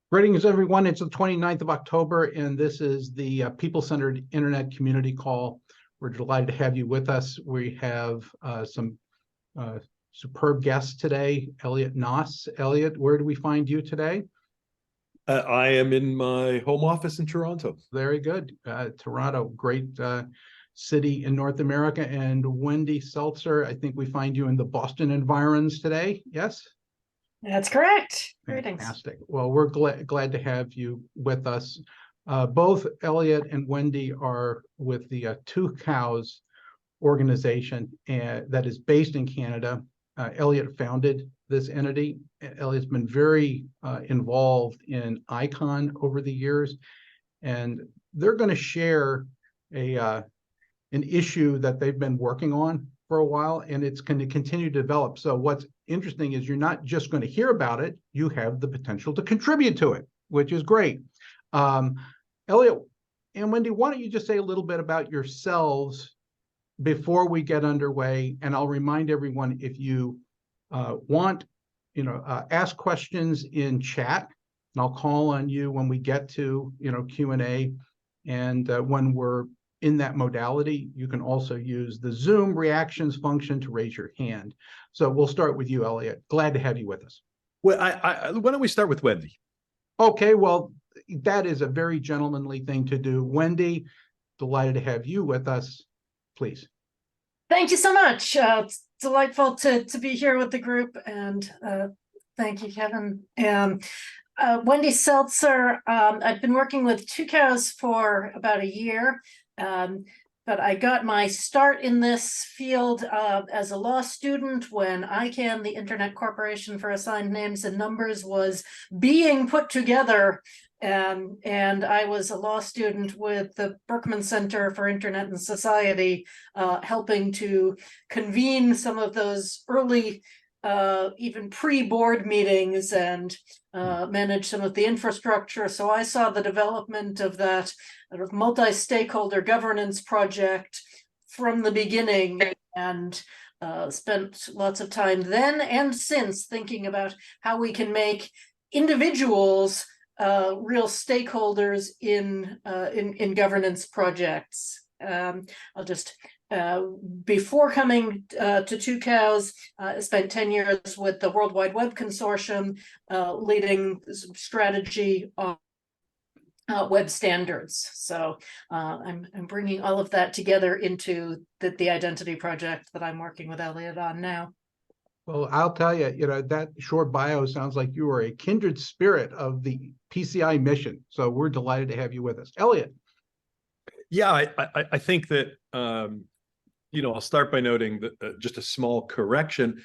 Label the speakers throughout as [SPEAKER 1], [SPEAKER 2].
[SPEAKER 1] Greetings, everyone. It's the 29th of October, and this is the People-Centered Internet Community Call. We're delighted to have you with us. We have some superb guests today. Elliot Noss. Elliot, where do we find you today?
[SPEAKER 2] I am in my home office in Toronto.
[SPEAKER 1] Very good. Toronto, great city in North America. And Wendy Seltzer, I think we find you in the Boston environs today. Yes?
[SPEAKER 3] That's correct. Greetings.
[SPEAKER 1] Fantastic. Well, we're glad to have you with us. Both Elliot and Wendy are with the Two Cows organization that is based in Canada. Elliot founded this entity. Elliot's been very involved in ICON over the years, and they're going to share an issue that they've been working on for a while, and it's going to continue to develop. So what's interesting is you're not just going to hear about it, you have the potential to contribute to it, which is great. Elliot and Wendy, why don't you just say a little bit about yourselves before we get underway? And I'll remind everyone, if you want, ask questions in chat, and I'll call on you when we get to, Q&A. And when we're in that modality, you can also use the Zoom reactions function to raise your hand. So we'll start with you, Elliot. Glad to have you with us.
[SPEAKER 2] Well, why don't we start with Wendy?
[SPEAKER 1] Okay, well, that is a very gentlemanly thing to do. Wendy, delighted to have you with us. Please.
[SPEAKER 3] Thank you so much. It's delightful to be here with the group, and thank you, Kevin. Wendy Seltzer. I've been working with Two Cows for about a year. But I got my start in this field as a law student when ICANN, the Internet Corporation for Assigned Names and Numbers, was being put together. And I was a law student with the Berkman Center for Internet and Society, helping to convene some of those early even pre-board meetings and manage some of the infrastructure. So I saw the development of that sort of multi-stakeholder governance project from the beginning, and spent lots of time then and since thinking about how we can make individuals real stakeholders in governance projects. I'll just before coming to Two Cows, I spent 10 years with the World Wide Web Consortium, leading strategy on web standards. So I'm bringing all of that together into the identity project that I'm working with Elliot on now.
[SPEAKER 1] Well, I'll tell you, that short bio sounds like you are a kindred spirit of the PCI mission. So we're delighted to have you with us. Elliot.
[SPEAKER 2] Yeah, I think that, I'll start by noting that just a small correction.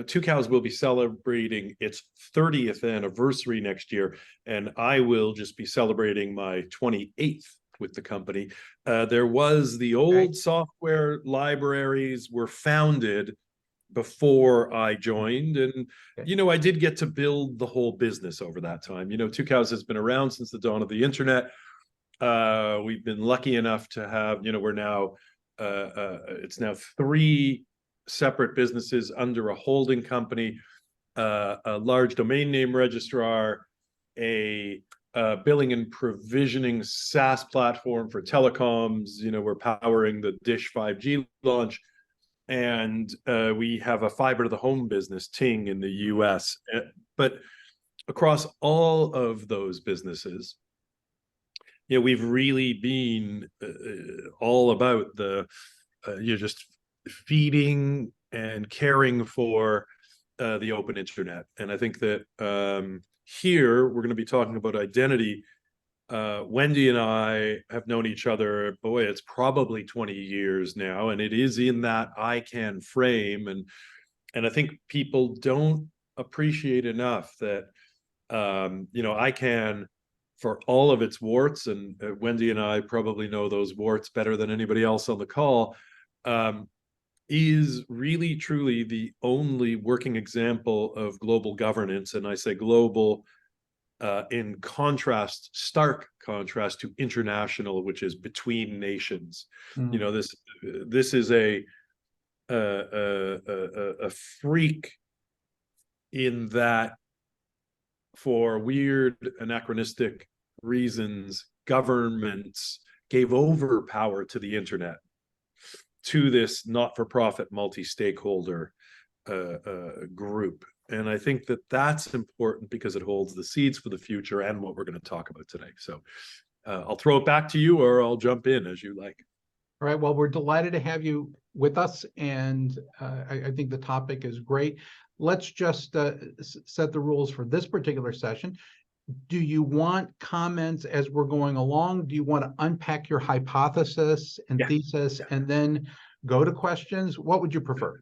[SPEAKER 2] Two Cows will be celebrating its 30th anniversary next year, and I will just be celebrating my 28th with the company. There was the old software libraries were founded before I joined, and I did get to build the whole business over that time. Two Cows has been around since the dawn of the internet. We've been lucky enough to have, we're now it's now 3 separate businesses under a holding company, a large domain name registrar, a billing and provisioning SaaS platform for telecoms. We're powering the Dish 5G launch, and we have a fiber to the home business, Ting, in the US. But across all of those businesses, we've really been all about the just feeding and caring for the open internet. And I think that here we're going to be talking about identity. Wendy and I have known each other, boy, it's probably 20 years now, and it is in that ICANN frame. And I think people don't appreciate enough that ICANN, for all of its warts, and Wendy and I probably know those warts better than anybody else on the call, is really truly the only working example of global governance. And I say global in contrast, stark contrast to international, which is between nations. This is a freak in that for weird anachronistic reasons, governments gave over power to the internet, to this not-for-profit multi-stakeholder group. And I think that that's important because it holds the seeds for the future and what we're going to talk about today. So I'll throw it back to you, or I'll jump in as you like.
[SPEAKER 1] All right. Well, we're delighted to have you with us, and I think the topic is great. Let's just set the rules for this particular session. Do you want comments as we're going along? Do you want to unpack your hypothesis and thesis and then go to questions? What would you prefer?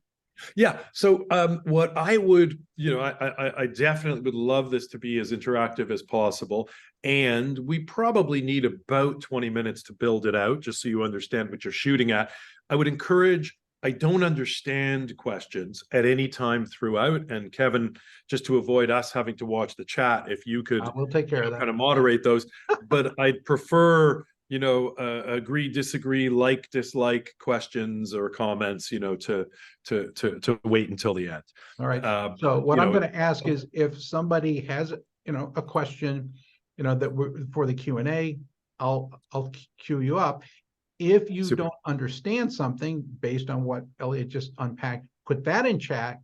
[SPEAKER 2] Yeah. So what I would, I definitely would love this to be as interactive as possible. And we probably need about 20 minutes to build it out, just so you understand what you're shooting at. I would encourage, I don't understand questions at any time throughout. And Kevin, just to avoid us having to watch the chat, if you could
[SPEAKER 1] We'll take care of that.
[SPEAKER 2] kind of moderate those. But I'd prefer, agree, disagree, like, dislike questions or comments, to wait until the end.
[SPEAKER 1] All right. So what I'm going to ask is, if somebody has, a question, that we're for the Q&A, I'll queue you up. If you don't understand something based on what Elliot just unpacked, put that in chat,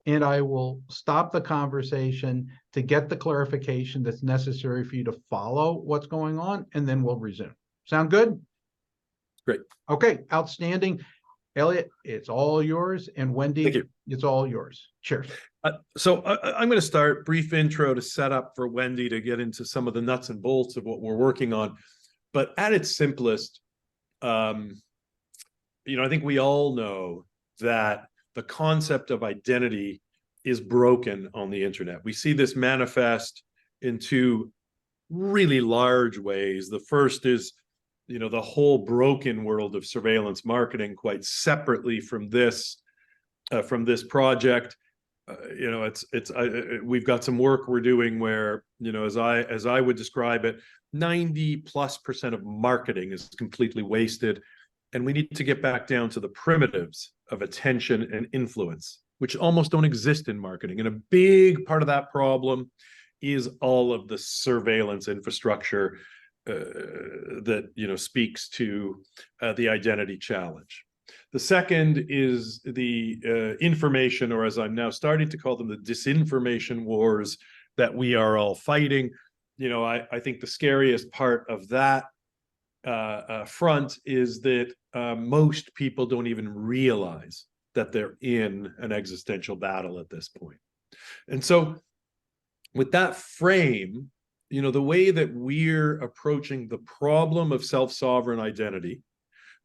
[SPEAKER 1] and I will stop the conversation to get the clarification that's necessary for you to follow what's going on, and then we'll resume. Sound good?
[SPEAKER 2] Great.
[SPEAKER 1] Okay, outstanding. Elliot, it's all yours, and Wendy, it's all yours. Cheers.
[SPEAKER 2] So I'm going to start brief intro to set up for Wendy to get into some of the nuts and bolts of what we're working on. But at its simplest, I think we all know that the concept of identity is broken on the internet. We see this manifest in two really large ways. The first is, the whole broken world of surveillance marketing, quite separately from this project. We've got some work we're doing where, as I would describe it, 90+% of marketing is completely wasted. And we need to get back down to the primitives of attention and influence, which almost don't exist in marketing. And a big part of that problem is all of the surveillance infrastructure that speaks to the identity challenge. The second is the information, or as I'm now starting to call them, the disinformation wars that we are all fighting. I think the scariest part of that front is that most people don't even realize that they're in an existential battle at this point. And so with that frame, the way that we're approaching the problem of self-sovereign identity,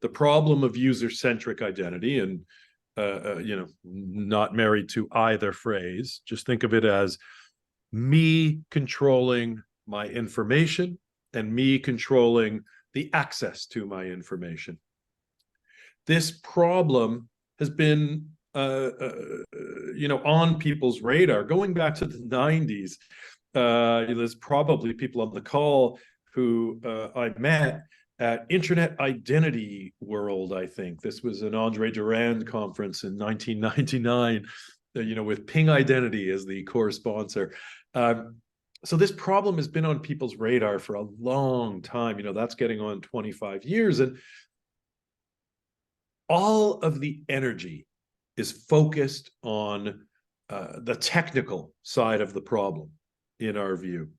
[SPEAKER 2] the problem of user-centric identity, and not married to either phrase, just think of it as me controlling my information and me controlling the access to my information. This problem has been on people's radar going back to the 90s. There's probably people on the call who I met at Internet Identity World, I think. This was an Andre Durand conference in 1999, with Ping Identity as the core sponsor. So this problem has been on people's radar for a long time. That's getting on 25 years. And all of the energy is focused on the technical side of the problem, in our view,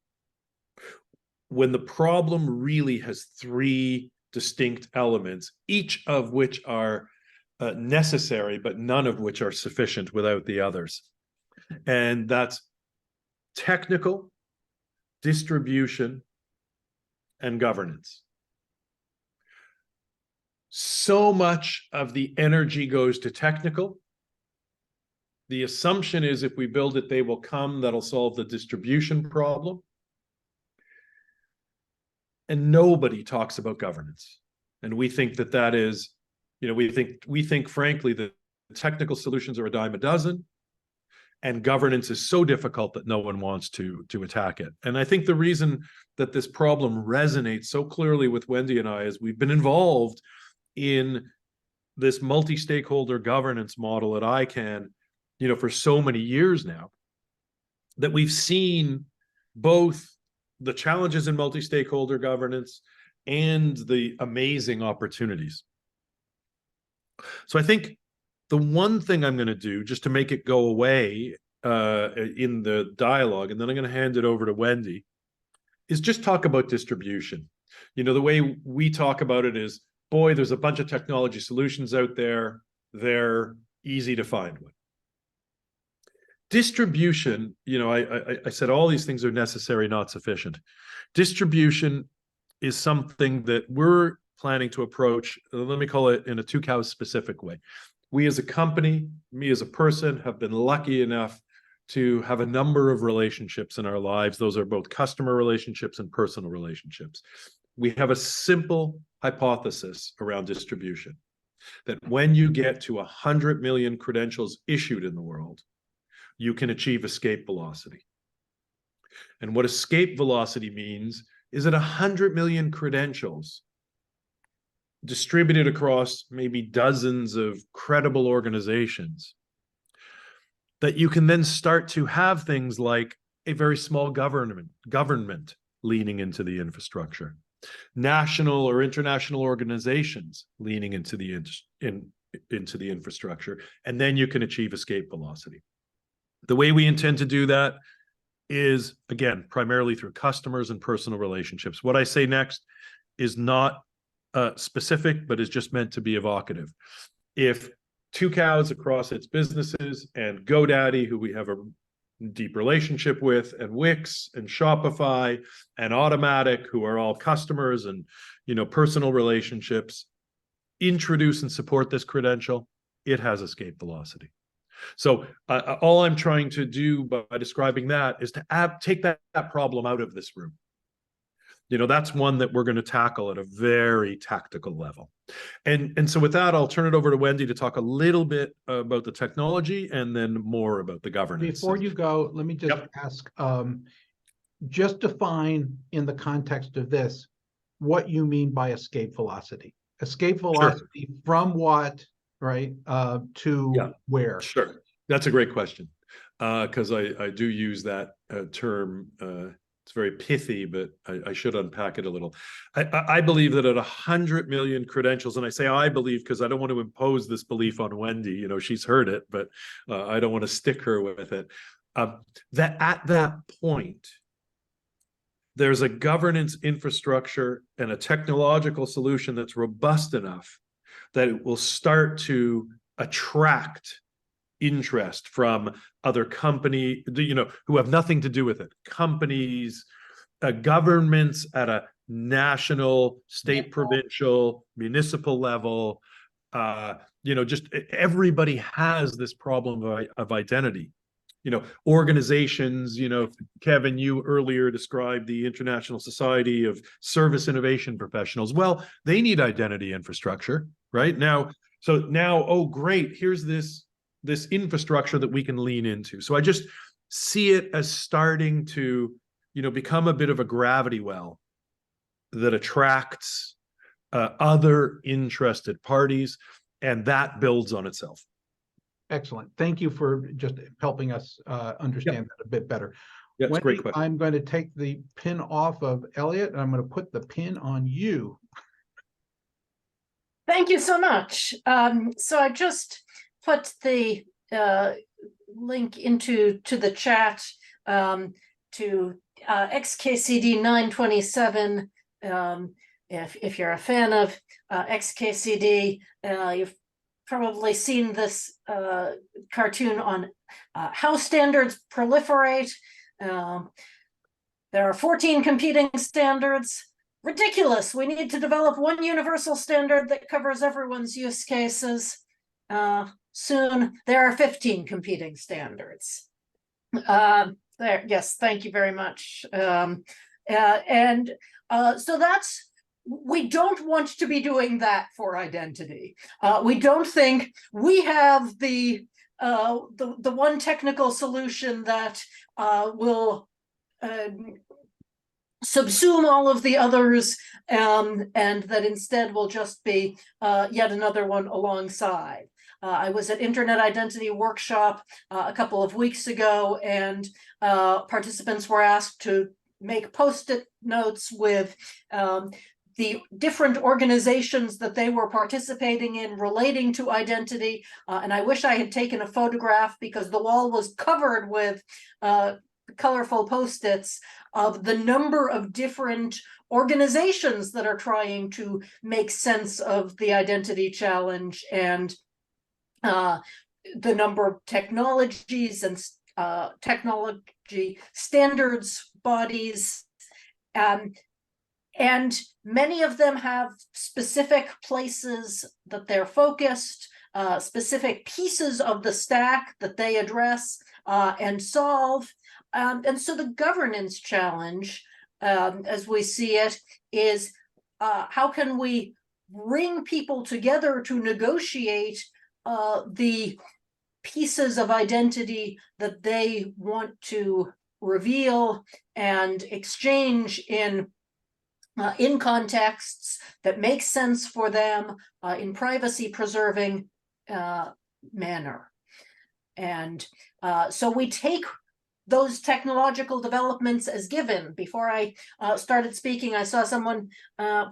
[SPEAKER 2] when the problem really has three distinct elements, each of which are necessary, but none of which are sufficient without the others. And that's technical, distribution, and governance. So much of the energy goes to technical. The assumption is if we build it, they will come. That'll solve the distribution problem. And nobody talks about governance. And we think that is, we think frankly that technical solutions are a dime a dozen, and governance is so difficult that no one wants to attack it. And I think the reason that this problem resonates so clearly with Wendy and I is we've been involved in this multi-stakeholder governance model at ICANN, for so many years now, that we've seen both the challenges in multi-stakeholder governance and the amazing opportunities. So I think the one thing I'm going to do, just to make it go away in the dialogue, and then I'm going to hand it over to Wendy, is just talk about distribution. You know, the way we talk about it is, boy, there's a bunch of technology solutions out there. They're easy to find one. Distribution, you know, I said all these things are necessary, not sufficient. Distribution is something that we're planning to approach, let me call it in a two cows specific way. We as a company, me as a person, have been lucky enough to have a number of relationships in our lives. Those are both customer relationships and personal relationships. We have a simple hypothesis around distribution, that when you get to 100 million credentials issued in the world, you can achieve escape velocity. And what escape velocity means is that 100 million credentials distributed across maybe dozens of credible organizations, that you can then start to have things like a very small government leaning into the infrastructure, national or international organizations leaning into the infrastructure, and then you can achieve escape velocity. The way we intend to do that is, again, primarily through customers and personal relationships. What I say next is not specific, but is just meant to be evocative. If Two Cows across its businesses and GoDaddy, who we have a deep relationship with, and Wix and Shopify and Automatic, who are all customers and, you know, personal relationships, introduce and support this credential, it has escape velocity. So all I'm trying to do by describing that is to take that problem out of this room. You know, that's one that we're going to tackle at a very tactical level. And so with that, I'll turn it over to Wendy to talk a little bit about the technology and then more about the governance.
[SPEAKER 1] Before you go, let me just ask, just define in the context of this, what you mean by escape velocity. Escape velocity from what, right, to where?
[SPEAKER 2] Sure. That's a great question, because I do use that term. It's very pithy, but I should unpack it a little. I believe that at 100 million credentials, and I say I believe because I don't want to impose this belief on Wendy. You know, she's heard it, but I don't want to stick her with it. That at that point, there's a governance infrastructure and a technological solution that's robust enough that it will start to attract interest from other companies, you know, who have nothing to do with it. Companies, governments at a national, state, provincial, municipal level. You know, just everybody has this problem of identity. You know, organizations, you know, Kevin, you earlier described the International Society of Service Innovation Professionals. Well, they need identity infrastructure, right? Now, so now, oh, great, here's this infrastructure that we can lean into. So I just see it as starting to, you know, become a bit of a gravity well that attracts other interested parties, and that builds on itself.
[SPEAKER 1] Excellent. Thank you for just helping us understand that a bit better.
[SPEAKER 2] Yeah, it's a great
[SPEAKER 1] Wendy,
[SPEAKER 2] question.
[SPEAKER 1] I'm going to take the pin off of Elliot, and I'm going to put the pin on you.
[SPEAKER 3] Thank you so much. So I just put the link into the chat to xkcd 927. If you're a fan of xkcd, you've probably seen this cartoon on how standards proliferate. There are 14 competing standards. Ridiculous. We need to develop one universal standard that covers everyone's use cases. Soon there are 15 competing standards. Yes, thank you very much. So that's, we don't want to be doing that for identity. We don't think we have the one technical solution that will subsume all of the others, and that instead will just be yet another one alongside. I was at Internet Identity Workshop a couple of weeks ago, and participants were asked to make Post-it notes with the different organizations that they were participating in relating to identity. And I wish I had taken a photograph, because the wall was covered with colorful Post-its of the number of different organizations that are trying to make sense of the identity challenge, and the number of technologies and technology standards bodies. And many of them have specific places that they're focused, specific pieces of the stack that they address and solve. And so the governance challenge, as we see it, is how can we bring people together to negotiate the pieces of identity that they want to reveal and exchange in contexts that make sense for them in privacy-preserving manner. And so we take those technological developments as given. Before I started speaking, I saw someone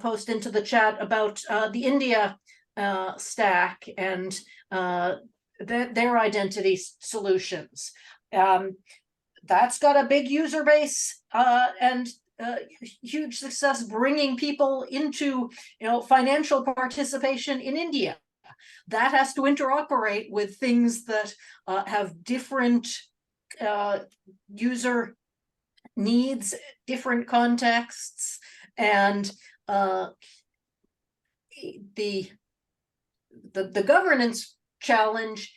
[SPEAKER 3] post into the chat about the India stack and their identity solutions. That's got a big user base and huge success bringing people into financial participation in India. That has to interoperate with things that have different user needs, different contexts, and the governance challenge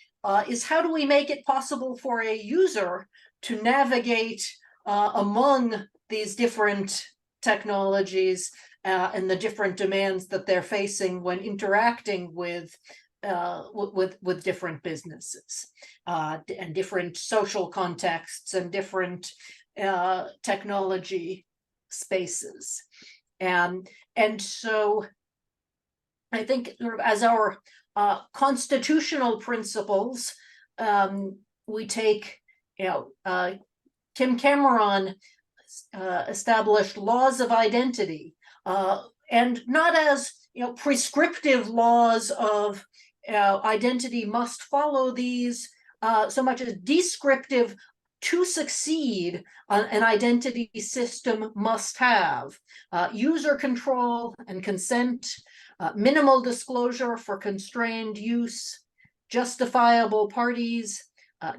[SPEAKER 3] is how do we make it possible for a user to navigate among these different technologies and the different demands that they're facing when interacting with different businesses and different social contexts and different technology spaces. And so I think as our constitutional principles, we take, Tim Cameron established laws of identity, and not as prescriptive laws of identity must follow these, so much as descriptive. To succeed, an identity system must have user control and consent, minimal disclosure for constrained use, justifiable parties,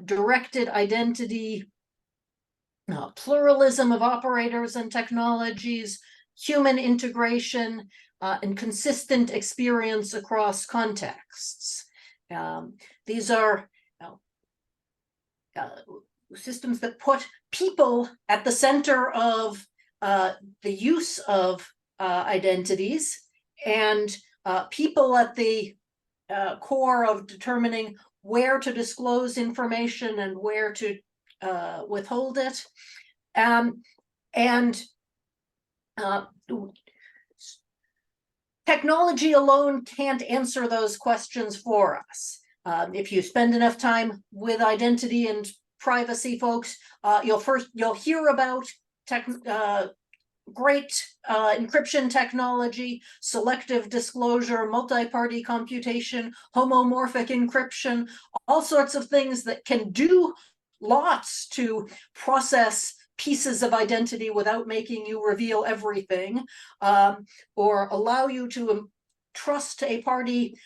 [SPEAKER 3] directed identity, pluralism of operators and technologies, human integration, and consistent experience across contexts. These are systems that put people at the center of the use of identities, and people at the core of determining where to disclose information and where to withhold it. And technology alone can't answer those questions for us. If you spend enough time with identity and privacy folks, you'll hear about great encryption technology, selective disclosure, multi-party computation, homomorphic encryption, all sorts of things that can do lots to process pieces of identity without making you reveal everything, or allow you to trust a party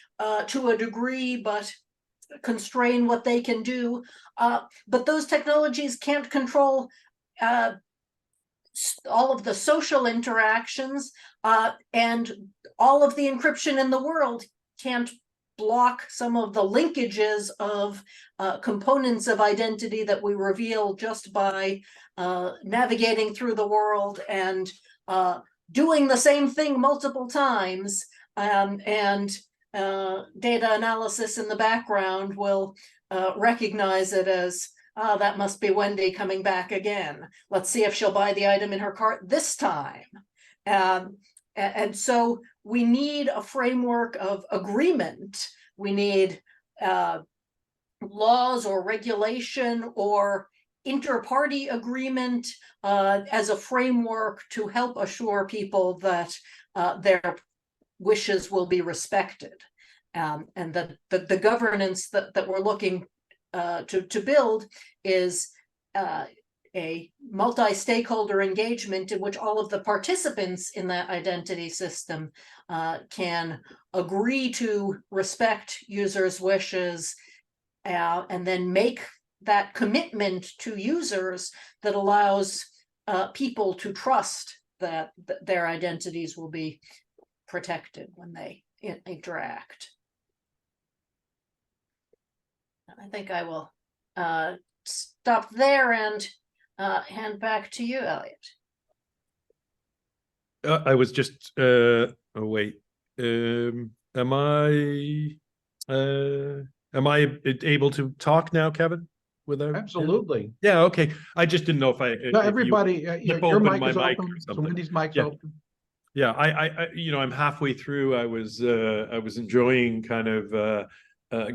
[SPEAKER 3] to a degree, but constrain what they can do. But those technologies can't control all of the social interactions, and all of the encryption in the world can't block some of the linkages of components of identity that we reveal just by navigating through the world and doing the same thing multiple times, and data analysis in the background will recognize it as, that must be Wendy coming back again. Let's see if she'll buy the item in her cart this time. And so we need a framework of agreement. We need laws or regulation or inter-party agreement as a framework to help assure people that their wishes will be respected. And that the governance that we're looking to build is a multi-stakeholder engagement in which all of the participants in that identity system can agree to respect users' wishes and then make that commitment to users that allows people to trust that their identities will be protected when they interact. I think I will stop there and hand back to you, Elliot.
[SPEAKER 2] I was just oh wait, am I able to talk now, Kevin? Without
[SPEAKER 1] Absolutely.
[SPEAKER 2] Yeah, okay. I just didn't know if
[SPEAKER 1] No,
[SPEAKER 2] if
[SPEAKER 1] everybody,
[SPEAKER 2] flip
[SPEAKER 1] your
[SPEAKER 2] open
[SPEAKER 1] mic
[SPEAKER 2] my
[SPEAKER 1] is
[SPEAKER 2] mic or
[SPEAKER 1] open. So
[SPEAKER 2] something.
[SPEAKER 1] Wendy's mic's
[SPEAKER 2] Yeah.
[SPEAKER 1] open.
[SPEAKER 2] Yeah, I you know, I'm halfway through. I was enjoying kind of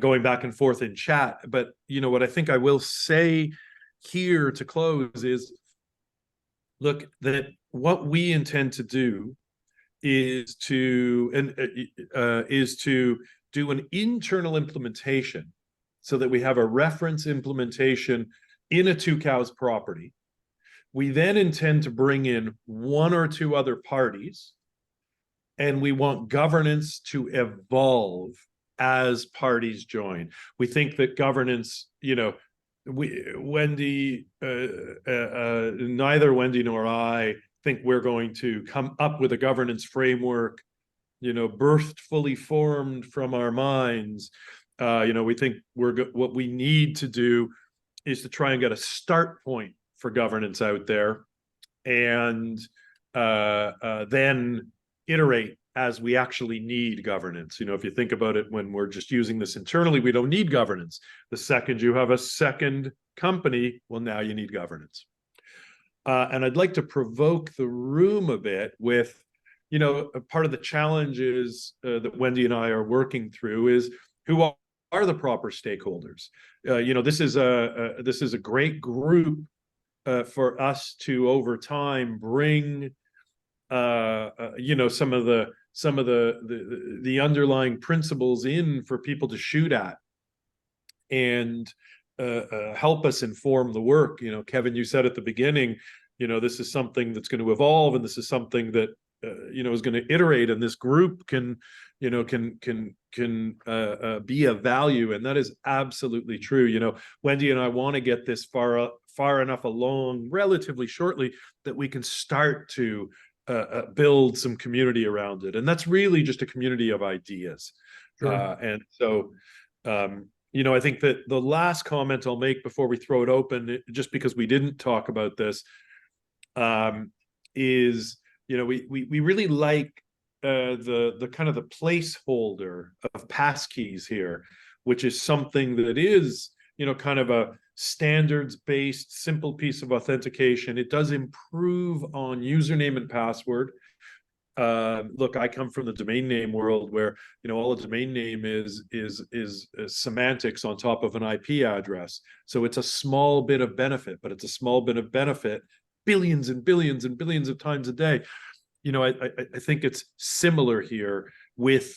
[SPEAKER 2] going back and forth in chat, but you know what I think I will say here to close is, look, that what we intend to do is to do an internal implementation so that we have a reference implementation in a 2Cows property. We then intend to bring in one or two other parties, and we want governance to evolve as parties join. We think that governance, you know, Wendy, neither Wendy nor I think we're going to come up with a governance framework, you know, birthed fully formed from our minds. You know, we think what we need to do is to try and get a start point for governance out there, and then iterate as we actually need governance. You know, if you think about it, when we're just using this internally, we don't need governance. The second you have a second company, well, now you need governance. And I'd like to provoke the room a bit with, you know, a part of the challenges that Wendy and I are working through is who are the proper stakeholders. You know, this is a great group for us to over time bring you know, some of the underlying principles in for people to shoot at and help us inform the work. You know, Kevin, you said at the beginning, you know, this is something that's going to evolve, and this is something that you know, is going to iterate, and this group can, you know, be of value, and that is absolutely true. You know, Wendy and I want to get this far enough along relatively shortly that we can start to build some community around it, and that's really just a community of ideas.
[SPEAKER 1] Sure.
[SPEAKER 2] And so you know, I think that the last comment I'll make before we throw it open, just because we didn't talk about this, is, you know, we really like the kind of the placeholder of passkeys here, which is something that is, you know, kind of a standards-based simple piece of authentication. It does improve on username and password. Look, I come from the domain name world where, you know, all a domain name is semantics on top of an IP address. So it's a small bit of benefit, but it's a small bit of benefit billions and billions and billions of times a day. You know, I think it's similar here with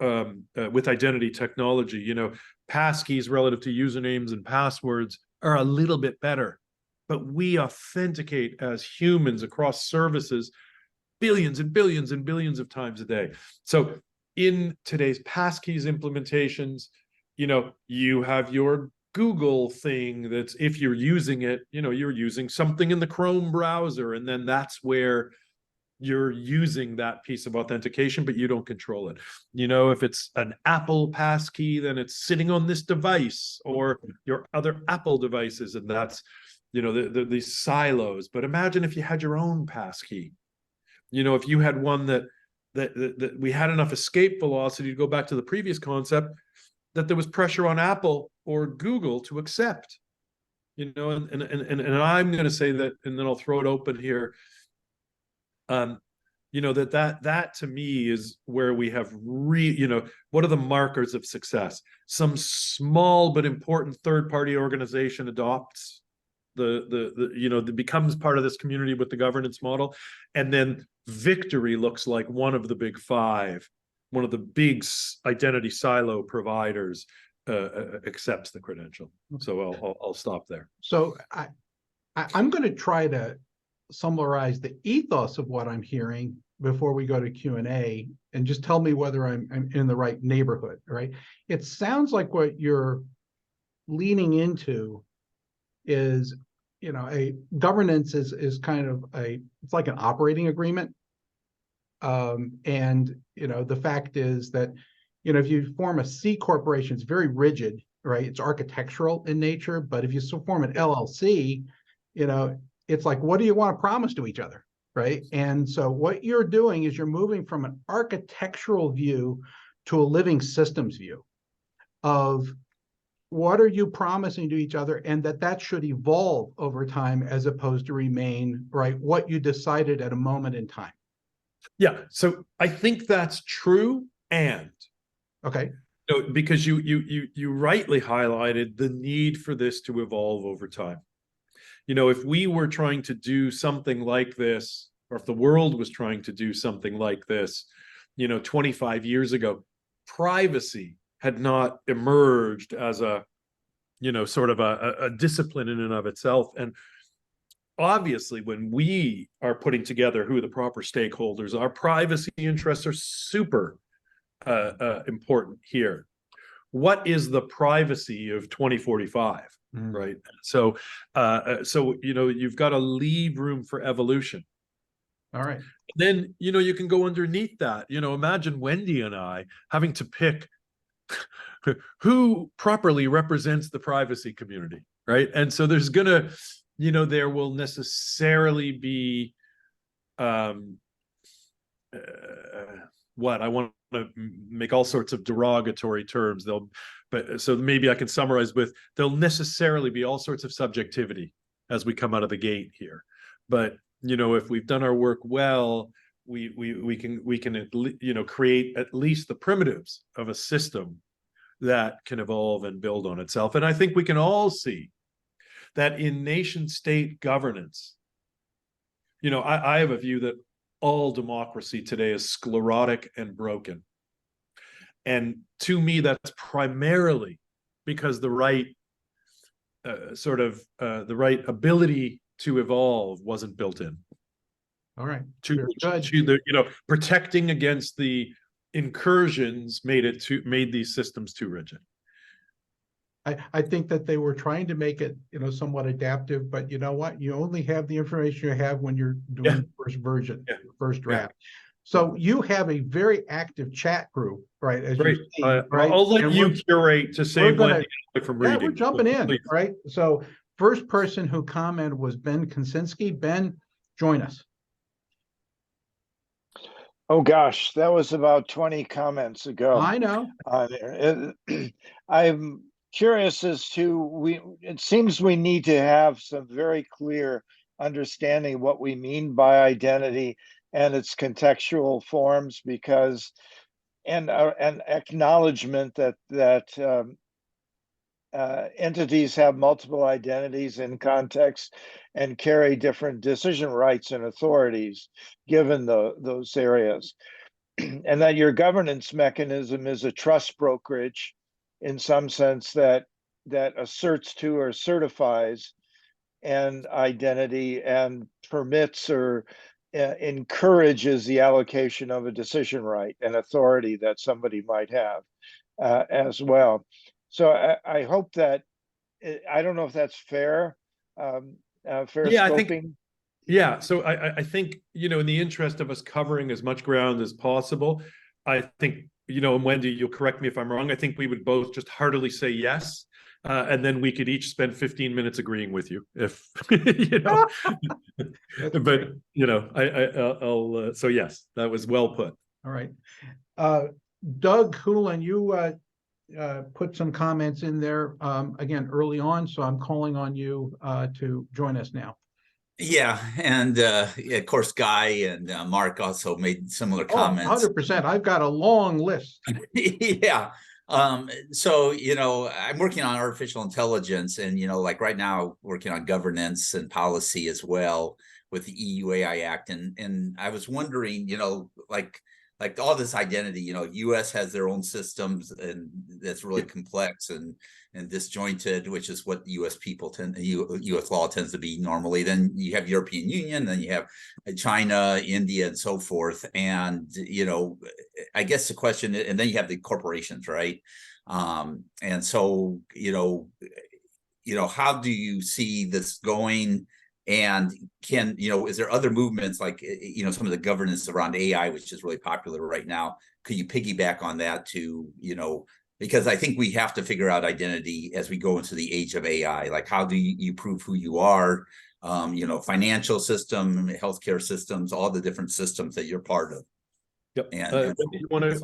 [SPEAKER 2] identity technology. You know, passkeys relative to usernames and passwords are a little bit better, but we authenticate as humans across services billions and billions and billions of times a day. So in today's passkeys implementations, you know, you have your Google thing that's, if you're using it, you know, you're using something in the Chrome browser, and then that's where you're using that piece of authentication, but you don't control it. You know, if it's an Apple passkey, then it's sitting on this device or your other Apple devices, and that's, you know, these silos. But imagine if you had your own passkey. You know, if you had one that we had enough escape velocity, to go back to the previous concept, that there was pressure on Apple or Google to accept. You know, and I'm going to say that, and then I'll throw it open here. You that to me is where we have what are the markers of success? Some small but important third-party organization adopts that becomes part of this community with the governance model, and then victory looks like one of the big five, one of the big identity silo providers accepts the credential. So I'll stop there.
[SPEAKER 1] So I'm going to try to summarize the ethos of what I'm hearing before we go to Q&A, and just tell me whether I'm in the right neighborhood, right? It sounds like what you're leaning into is, a governance is kind of it's like an operating agreement. And, the fact is that, if you form a C corporation, it's very rigid, right? It's architectural in nature, but if you form an LLC, it's like, what do you want to promise to each other, right? And so what you're doing is you're moving from an architectural view to a living systems view of what are you promising to each other, and that should evolve over time as opposed to remain, right, what you decided at a moment in time.
[SPEAKER 2] Yeah, so I think that's true, and
[SPEAKER 1] okay,
[SPEAKER 2] because you rightly highlighted the need for this to evolve over time. If we were trying to do something like this, or if the world was trying to do something like this, 25 years ago, privacy had not emerged as a, sort of a discipline in and of itself. And obviously, when we are putting together who the proper stakeholders are, privacy interests are super important here. What is the privacy of 2045? Right. So you've got to leave room for evolution.
[SPEAKER 1] All right.
[SPEAKER 2] Then, you can go underneath that. Imagine Wendy and I having to pick who properly represents the privacy community, right? And so there's gonna, there will necessarily be what I want to make all sorts of derogatory terms. So maybe I can summarize with, there'll necessarily be all sorts of subjectivity as we come out of the gate here. But if we've done our work well, we can create at least the primitives of a system that can evolve and build on itself. And I think we can all see that in nation state governance, I have a view that all democracy today is sclerotic and broken. And to me, that's primarily because the right the right ability to evolve wasn't built in.
[SPEAKER 1] All right.
[SPEAKER 2] Protecting against the incursions made these systems too rigid.
[SPEAKER 1] I think that they were trying to make it, somewhat adaptive, but you know what? You only have the information you have when you're doing the first version, first draft. Yeah. So you have a very active chat group, right? As you see, right?
[SPEAKER 2] I'll let you curate to save Wendy from reading.
[SPEAKER 1] Yeah, we're jumping in, right? So first person who commented was Ben Konsinski. Ben, join us.
[SPEAKER 4] Oh gosh, that was about 20 comments ago.
[SPEAKER 1] I know.
[SPEAKER 4] I'm curious as to, it seems we need to have some very clear understanding of what we mean by identity and its contextual forms, because and an acknowledgement that entities have multiple identities in context and carry different decision rights and authorities given those areas, and that your governance mechanism is a trust brokerage in some sense that asserts to or certifies an identity and permits or encourages the allocation of a decision right and authority that somebody might have as well. So I hope that, I don't know if that's fair, fair scoping.
[SPEAKER 2] So I think, in the interest of us covering as much ground as possible, I think, and Wendy, you'll correct me if I'm wrong, I think we would both just heartily say yes. And then we could each spend 15 minutes agreeing with you if, but, I'll, so yes, that was well put.
[SPEAKER 1] All right. Doug Coolin, you put some comments in there again early on, so I'm calling on you to join us now.
[SPEAKER 5] Yeah, and of course, Guy and Mark also made similar
[SPEAKER 1] Oh,
[SPEAKER 5] comments.
[SPEAKER 1] 100%. I've got a long list.
[SPEAKER 5] Yeah. So, I'm working on artificial intelligence and, like right now working on governance and policy as well with the EU AI Act. And I was wondering, like all this identity, US has their own systems and that's really complex and disjointed, which is what US US law tends to be normally. Then you have European Union, then you have China, India, and so forth. And, I guess the question, and then you have the corporations, right? And so, how do you see this going? And is there other movements like, some of the governance around AI, which is really popular right now? Could you piggyback on that to, because I think we have to figure out identity as we go into the age of AI. Like, how do you prove who you are? Financial system, healthcare systems, all the different systems that you're part of.
[SPEAKER 2] Yep.
[SPEAKER 5] And
[SPEAKER 2] you want to?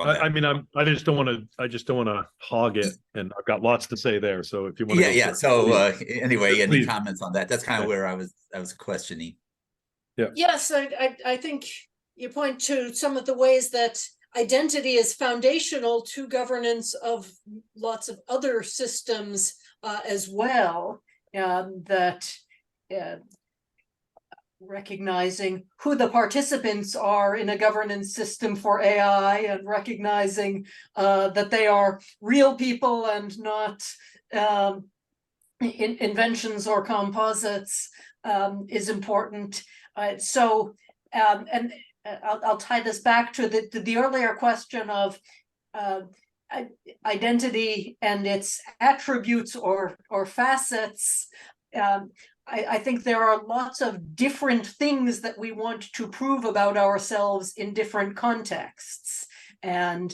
[SPEAKER 2] I just don't want to. I just don't want to hog it, and I've got lots to say there. So if you want to,
[SPEAKER 5] yeah. So anyway, any
[SPEAKER 2] please.
[SPEAKER 5] comments on that? That's kind of where I was questioning.
[SPEAKER 2] Yeah.
[SPEAKER 3] Yes, I think you point to some of the ways that identity is foundational to governance of lots of other systems as well. That recognizing who the participants are in a governance system for AI and recognizing that they are real people and not inventions or composites is important. And I'll tie this back to the earlier question of identity and its attributes or facets. I think there are lots of different things that we want to prove about ourselves in different contexts. And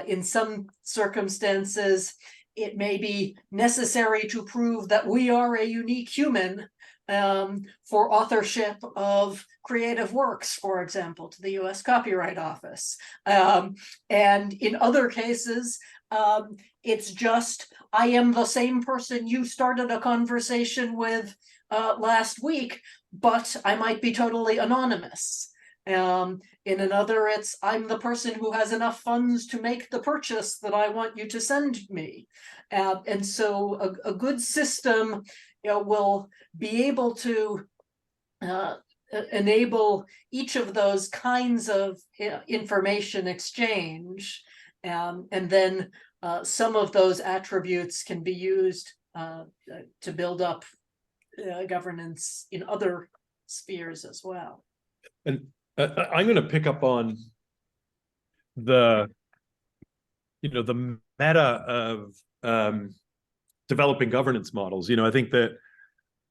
[SPEAKER 3] in some circumstances, it may be necessary to prove that we are a unique human for authorship of creative works, for example, to the US Copyright Office. And in other cases, it's just, I am the same person you started a conversation with last week, but I might be totally anonymous. In another, it's, I'm the person who has enough funds to make the purchase that I want you to send me. And so a good system will be able to enable each of those kinds of information exchange. And then some of those attributes can be used to build up governance in other spheres as well.
[SPEAKER 2] And I'm going to pick up on the meta of developing governance models. I think that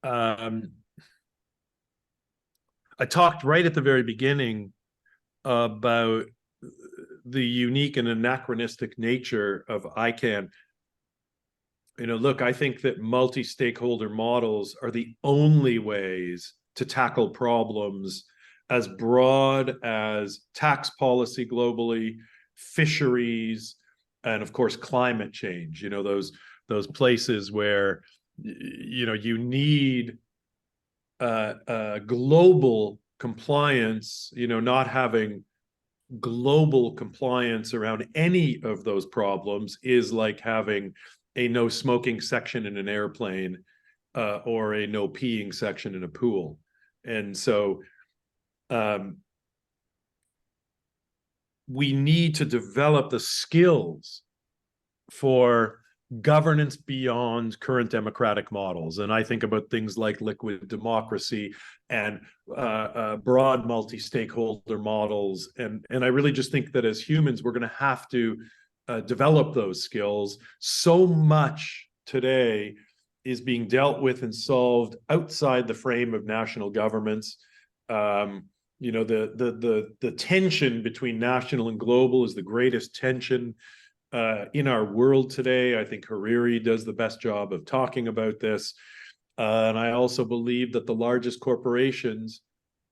[SPEAKER 2] I talked right at the very beginning about the unique and anachronistic nature of ICANN. Look, I think that multi-stakeholder models are the only ways to tackle problems as broad as tax policy globally, fisheries, and of course, climate change. Those places where, you need global compliance, not having global compliance around any of those problems is like having a no smoking section in an airplane or a no peeing section in a pool. And so we need to develop the skills for governance beyond current democratic models. And I think about things like liquid democracy and broad multi-stakeholder models. And I really just think that as humans, we're going to have to develop those skills. So much today is being dealt with and solved outside the frame of national governments. The tension between national and global is the greatest tension in our world today. I think Hariri does the best job of talking about this. And I also believe that the largest corporations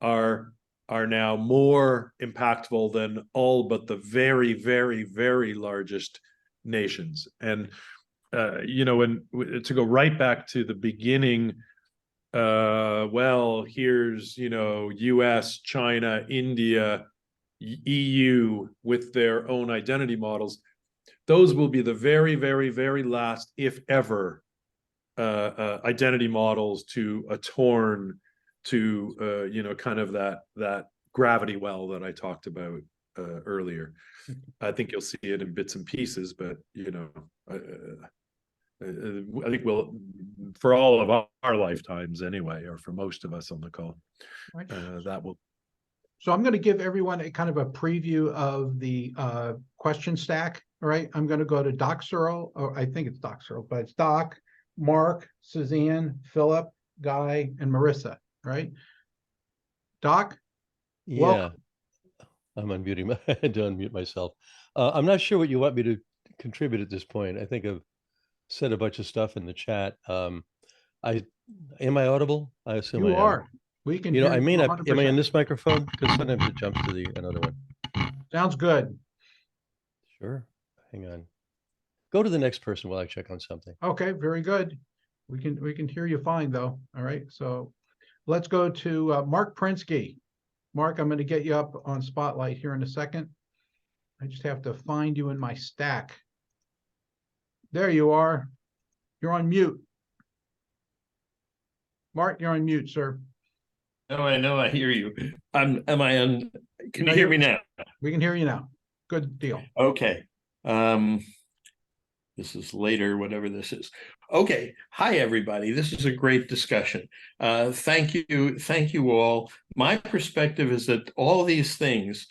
[SPEAKER 2] are now more impactful than all but the very, very, very largest nations. And, to go right back to the beginning well, here's, US, China, India, EU with their own identity models. Those will be the very, very, very last, if ever, identity models to atone to, kind of that gravity well that I talked about earlier. I think you'll see it in bits and pieces, but, I think we'll, for all of our lifetimes anyway, or for most of us on the call,
[SPEAKER 1] Right.
[SPEAKER 2] that will.
[SPEAKER 1] So I'm going to give everyone a kind of a preview of the question stack. All right. I'm going to go to Doc Searle, or I think it's Doc Searle, but it's Doc, Mark, Suzanne, Philip, Guy, and Marissa. Right. Doc?
[SPEAKER 6] Yeah,
[SPEAKER 1] Welcome.
[SPEAKER 6] I'm unmuting. I had to unmute myself. I'm not sure what you want me to contribute at this point. I think I've said a bunch of stuff in the chat. Am I audible? I assume I
[SPEAKER 1] You
[SPEAKER 6] am.
[SPEAKER 1] are. We can hear
[SPEAKER 6] I
[SPEAKER 1] you
[SPEAKER 6] may not. Am I in
[SPEAKER 1] 100%.
[SPEAKER 6] this microphone? Because sometimes it jumps to the another one.
[SPEAKER 1] Sounds good.
[SPEAKER 6] Sure. Hang on. Go to the next person while I check on something.
[SPEAKER 1] Okay, very good. We can hear you fine though. All right. So let's go to Mark Prinsky. Mark, I'm going to get you up on Spotlight here in a second. I just have to find you in my stack. There you are. You're on mute. Mark, you're on mute, sir.
[SPEAKER 7] Oh, I know. I hear you. Am I on? Can
[SPEAKER 1] No,
[SPEAKER 7] you hear
[SPEAKER 1] you're-
[SPEAKER 7] me now?
[SPEAKER 1] We can hear you now. Good deal.
[SPEAKER 7] Okay. This is later, whatever this is. Okay. Hi, everybody. This is a great discussion. Thank you all. My perspective is that all these things,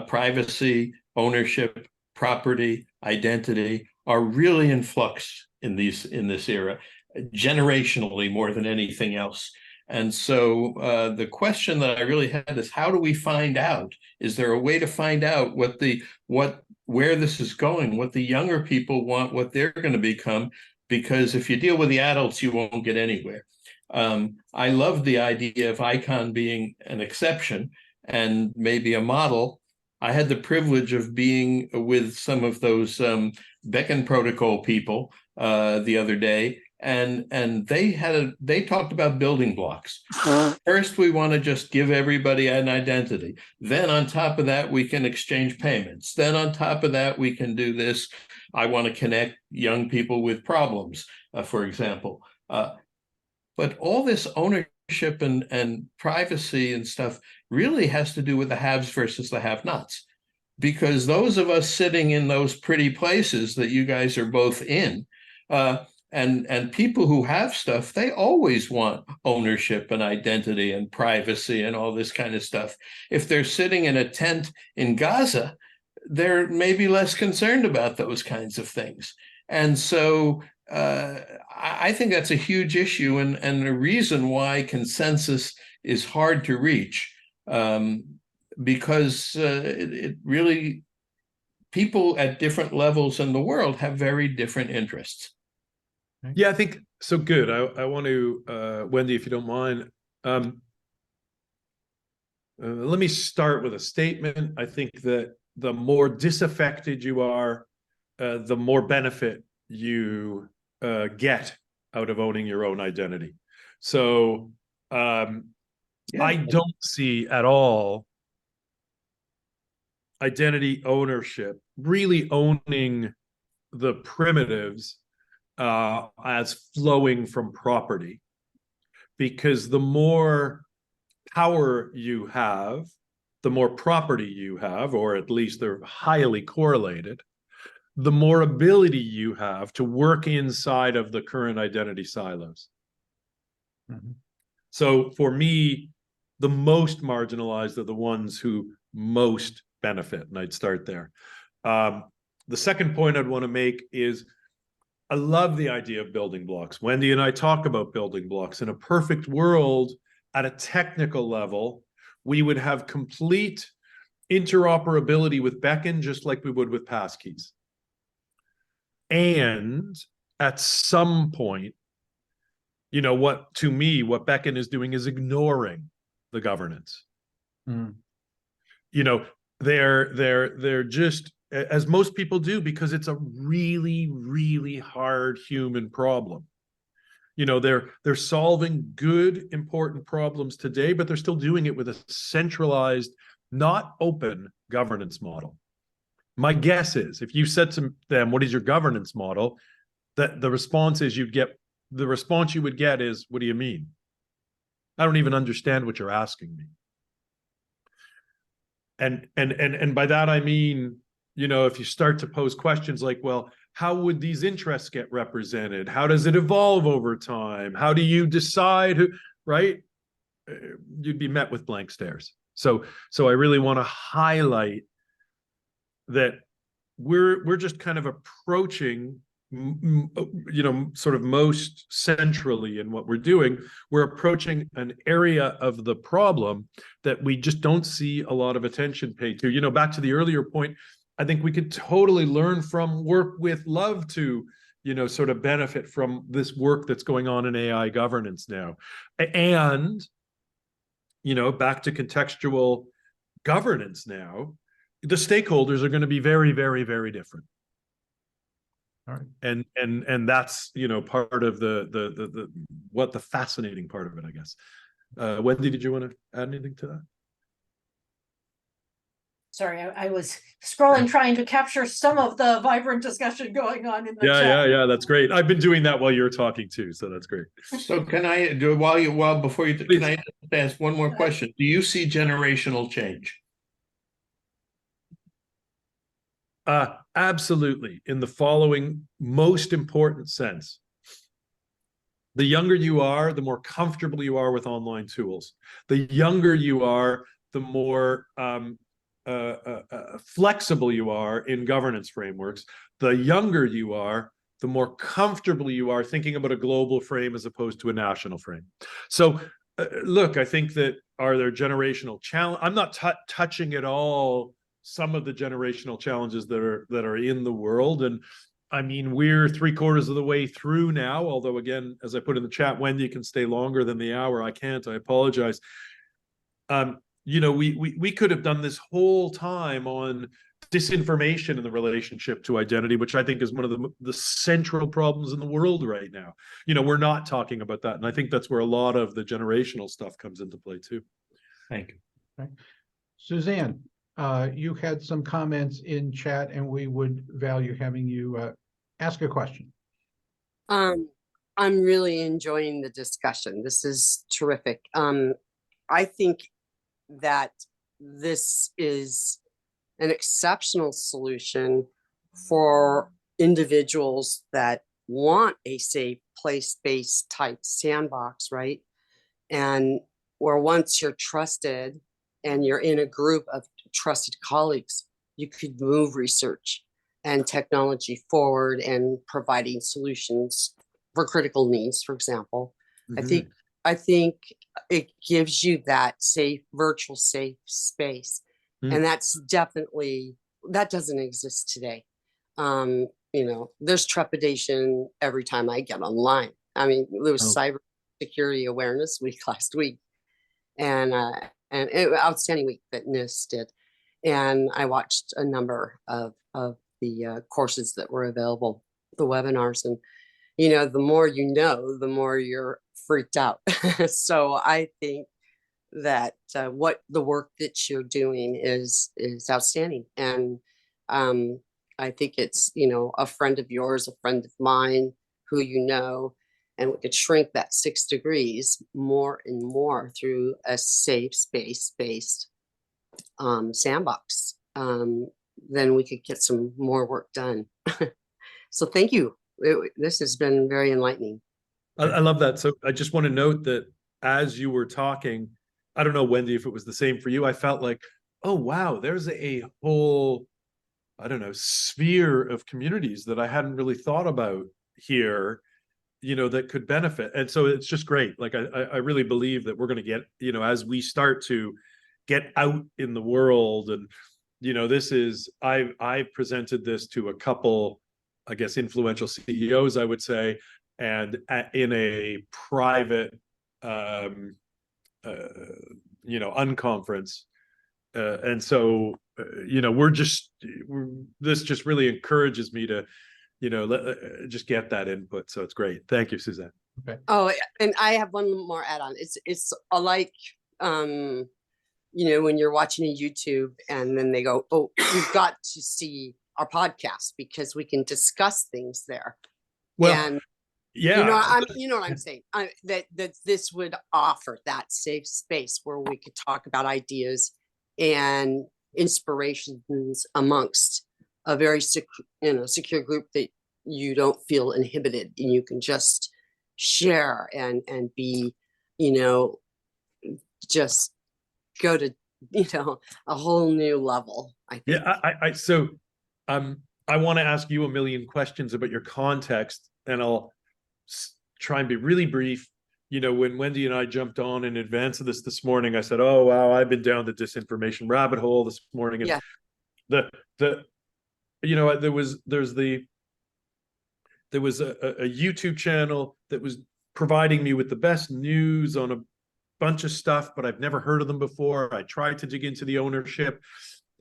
[SPEAKER 7] privacy, ownership, property, identity, are really in flux in this era, generationally more than anything else. And so the question that I really had is, how do we find out? Is there a way to find out where this is going, what the younger people want, what they're going to become? Because if you deal with the adults, you won't get anywhere. I love the idea of ICON being an exception and maybe a model. I had the privilege of being with some of those Beacon Protocol people the other day, and they talked about building blocks. First, we want to just give everybody an identity. Then on top of that, we can exchange payments. Then on top of that, we can do this. I want to connect young people with problems, for example. But all this ownership and privacy and stuff really has to do with the haves versus the have-nots. Because those of us sitting in those pretty places that you guys are both in, and people who have stuff, they always want ownership and identity and privacy and all this kind of stuff. If they're sitting in a tent in Gaza, they're maybe less concerned about those kinds of things. And so I think that's a huge issue and a reason why consensus is hard to reach, because it really, people at different levels in the world have very different interests.
[SPEAKER 2] Yeah, I think so. Good. I want to, Wendy, if you don't mind, let me start with a statement. I think that the more disaffected you are, the more benefit you get out of owning your own identity. So I don't see at all identity ownership really owning the primitives as flowing from property, because the more power you have, the more property you have, or at least they're highly correlated, the more ability you have to work inside of the current identity silos.
[SPEAKER 1] Mhm.
[SPEAKER 2] So for me, the most marginalized are the ones who most benefit, and I'd start there. The second point I'd want to make is I love the idea of building blocks. Wendy and I talk about building blocks. In a perfect world, at a technical level, we would have complete interoperability with Beacon, just like we would with passkeys. And at some point, what Beacon is doing is ignoring the governance.
[SPEAKER 1] Mm.
[SPEAKER 2] They're just, as most people do, because it's a really, really hard human problem. You know, they're solving good, important problems today, but they're still doing it with a centralized, not open governance model. My guess is if you said to them, what is your governance model? That the response is the response you would get is, what do you mean? I don't even understand what you're asking me. And by that I mean, you know, if you start to pose questions like, well, how would these interests get represented? How does it evolve over time? How do you decide who, right? You'd be met with blank stares. So I really want to highlight that we're just kind of approaching, you know, sort of most centrally in what we're doing, we're approaching an area of the problem that we just don't see a lot of attention paid to. You know, back to the earlier point, I think we could totally learn from work with love to, you know, sort of benefit from this work that's going on in AI governance now. And, you know, back to contextual governance now, the stakeholders are going to be very, very, very different.
[SPEAKER 1] All right.
[SPEAKER 2] And that's, you know, part of the what the fascinating part of it, I guess. Wendy, did you want to add anything to that?
[SPEAKER 3] Sorry, I was scrolling, trying to capture some of the vibrant discussion going on in the chat.
[SPEAKER 2] Yeah, that's great. I've been doing that while you're talking too, so that's great.
[SPEAKER 7] So can I do before you can I ask one more question? Do you see generational change?
[SPEAKER 2] Absolutely. In the following most important sense. The younger you are, the more comfortable you are with online tools. The younger you are, the more flexible you are in governance frameworks. The younger you are, the more comfortable you are thinking about a global frame as opposed to a national frame. So look, I think that are there generational challenges? I'm not touching at all some of the generational challenges that are in the world. And I mean, we're 3/4 of the way through now, although again, as I put in the chat, Wendy can stay longer than the hour. I can't, I apologize. You know, we could have done this whole time on disinformation in the relationship to identity, which I think is one of the central problems in the world right now. You know, we're not talking about that. And I think that's where a lot of the generational stuff comes into play too.
[SPEAKER 7] Thank you.
[SPEAKER 1] Okay. Suzanne, you had some comments in chat and we would value having you ask a question.
[SPEAKER 8] I'm really enjoying the discussion. This is terrific. I think that this is an exceptional solution for individuals that want a safe place-based type sandbox, right? And where once you're trusted and you're in a group of trusted colleagues, you could move research and technology forward and providing solutions for critical needs, for example.
[SPEAKER 2] Mm-hmm.
[SPEAKER 8] I think it gives you that safe, virtual safe space. And that's definitely, that doesn't exist today. You know, there's trepidation every time I get online. I mean, there was Cyber Security Awareness Week last week, and outstanding week that NIST did. And I watched a number of the courses that were available, the webinars, and you know, the more you know, the more you're freaked out. So I think that what the work that you're doing is outstanding, and I think it's, you know, a friend of yours, a friend of mine, who you know, and we could shrink that 6 degrees more and more through a safe space-based sandbox. Then we could get some more work done. So thank you. This has been very enlightening.
[SPEAKER 2] I love that. So I just want to note that as you were talking, I don't know, Wendy, if it was the same for you, I felt like, oh, wow, there's a whole, I don't know, sphere of communities that I hadn't really thought about here, you know, that could benefit. And so it's just great. Like, I really believe that we're going to get, you know, as we start to get out in the world, and, you know, this is, I've presented this to a couple, I guess, influential CEOs, I would say, and in a private, you know, unconference. And so, you know, this just really encourages me to, you know, just get that input. So it's great. Thank you, Suzanne.
[SPEAKER 8] Oh, and I have one more add-on. It's like you know, when you're watching a YouTube and then they go, "Oh, you've got to see our podcast because we can discuss things there."
[SPEAKER 2] Well,
[SPEAKER 8] And
[SPEAKER 2] yeah,
[SPEAKER 8] you know what I'm saying? That this would offer that safe space where we could talk about ideas and inspirations amongst a very secure group that you don't feel inhibited and you can just share and be, you know, just go to, you know, a whole new level. I think.
[SPEAKER 2] yeah. So I want to ask you a million questions about your context, and I'll try and be really brief. You know, when Wendy and I jumped on in advance of this morning, I said, "Oh wow, I've been down the disinformation rabbit hole this morning." And
[SPEAKER 8] Yeah.
[SPEAKER 2] the you know, there was a YouTube channel that was providing me with the best news on a bunch of stuff, but I've never heard of them before. I tried to dig into the ownership.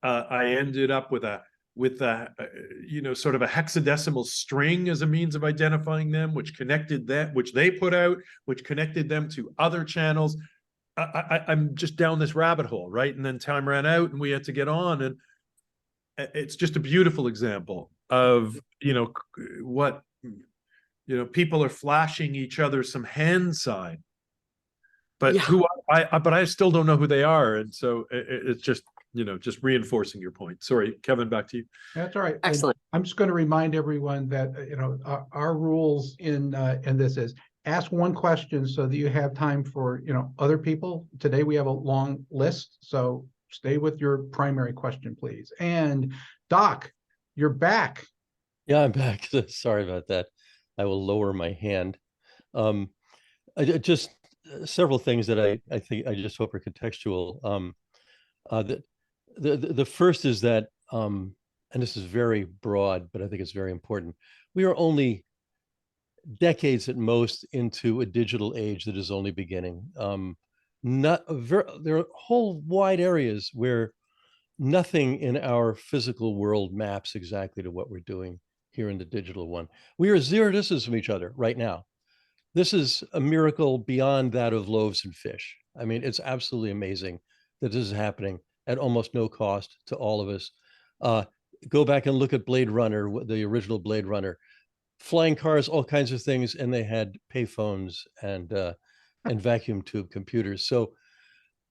[SPEAKER 2] I ended up with you know, sort of a hexadecimal string as a means of identifying them, which connected that, which they put out, which connected them to other channels. I'm just down this rabbit hole, right? And then time ran out and we had to get on. And it's just a beautiful example of, you know, what, you know, people are flashing each other some hand sign, but
[SPEAKER 8] Yeah.
[SPEAKER 2] but I still don't know who they are. And so it's just, you know, just reinforcing your point. Sorry, Kevin, back to you.
[SPEAKER 1] That's all right. And
[SPEAKER 8] Excellent.
[SPEAKER 1] I'm just going to remind everyone that, you know, our rules in this is ask one question so that you have time for, you know, other people. Today we have a long list, so stay with your primary question, please. And Doc, you're back.
[SPEAKER 6] Yeah, I'm back. Sorry about that. I will lower my hand. Just several things that I think I just hope are contextual. The first is that, and this is very broad, but I think it's very important. We are only decades at most into a digital age that is only beginning. There are whole wide areas where nothing in our physical world maps exactly to what we're doing here in the digital one. We are zero distance from each other right now. This is a miracle beyond that of loaves and fish. I mean, it's absolutely amazing that this is happening at almost no cost to all of us. Go back and look at Blade Runner, the original Blade Runner, flying cars, all kinds of things, and they had payphones and vacuum tube computers. So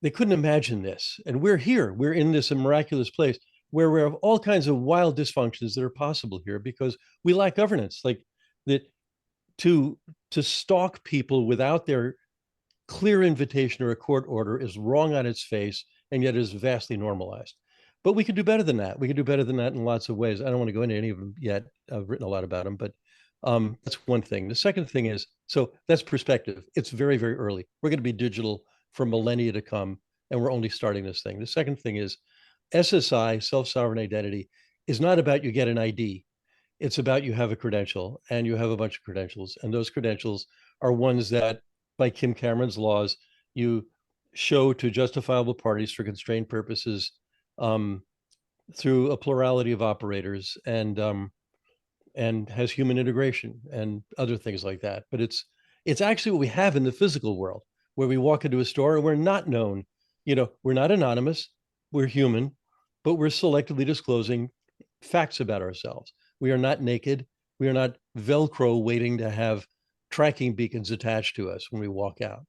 [SPEAKER 6] they couldn't imagine this. And we're here. We're in this miraculous place where we have all kinds of wild dysfunctions that are possible here because we lack governance. Like that, to stalk people without their clear invitation or a court order is wrong on its face, and yet is vastly normalized. But we can do better than that. We can do better than that in lots of ways. I don't want to go into any of them yet. I've written a lot about them, but that's one thing. The second thing is, so that's perspective. It's very, very early. We're going to be digital for millennia to come, and we're only starting this thing. The second thing is SSI, self-sovereign identity, is not about you get an ID. It's about you have a credential, and you have a bunch of credentials. And those credentials are ones that, by Kim Cameron's laws, you show to justifiable parties for constrained purposes through a plurality of operators, and has human integration and other things like that. But it's actually what we have in the physical world, where we walk into a store and we're not known. You know, we're not anonymous, we're human, but we're selectively disclosing facts about ourselves. We are not naked. We are not Velcro waiting to have tracking beacons attached to us when we walk out.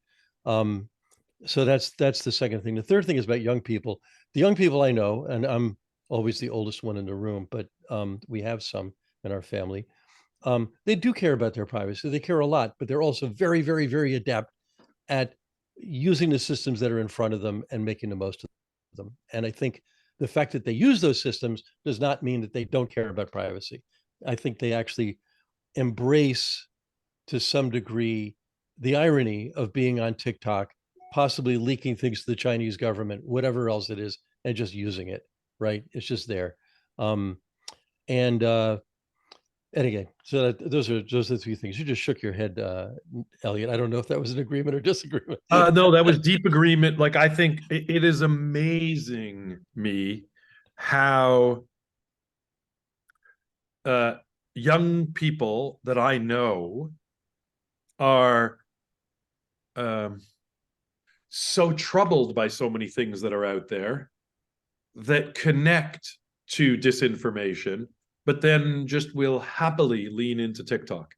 [SPEAKER 6] So that's the second thing. The third thing is about young people. The young people I know, and I'm always the oldest one in the room, but we have some in our family. They do care about their privacy. They care a lot, but they're also very, very, very adept at using the systems that are in front of them and making the most of them. And I think the fact that they use those systems does not mean that they don't care about privacy. I think they actually embrace, to some degree, the irony of being on TikTok, possibly leaking things to the Chinese government, whatever else it is, and just using it, right? It's just there. And again, so those are the three things. You just shook your head, Elliot. I don't know if that was an agreement or disagreement.
[SPEAKER 2] No, that was deep agreement. Like, I think it is amazing me how young people that I know are so troubled by so many things that are out there that connect to disinformation, but then just will happily lean into TikTok.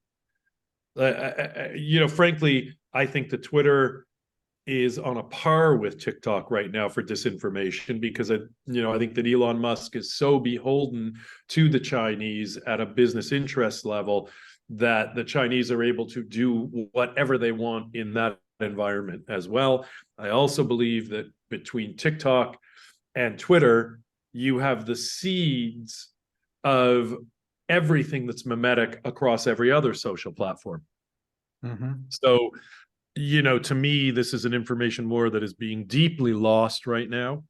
[SPEAKER 2] Frankly, I think that Twitter is on a par with TikTok right now for disinformation, because I think that Elon Musk is so beholden to the Chinese at a business interest level that the Chinese are able to do whatever they want in that environment as well. I also believe that between TikTok and Twitter, you have the seeds of everything that's mimetic across every other social platform. So, to me, this is an information war that is being deeply lost right now.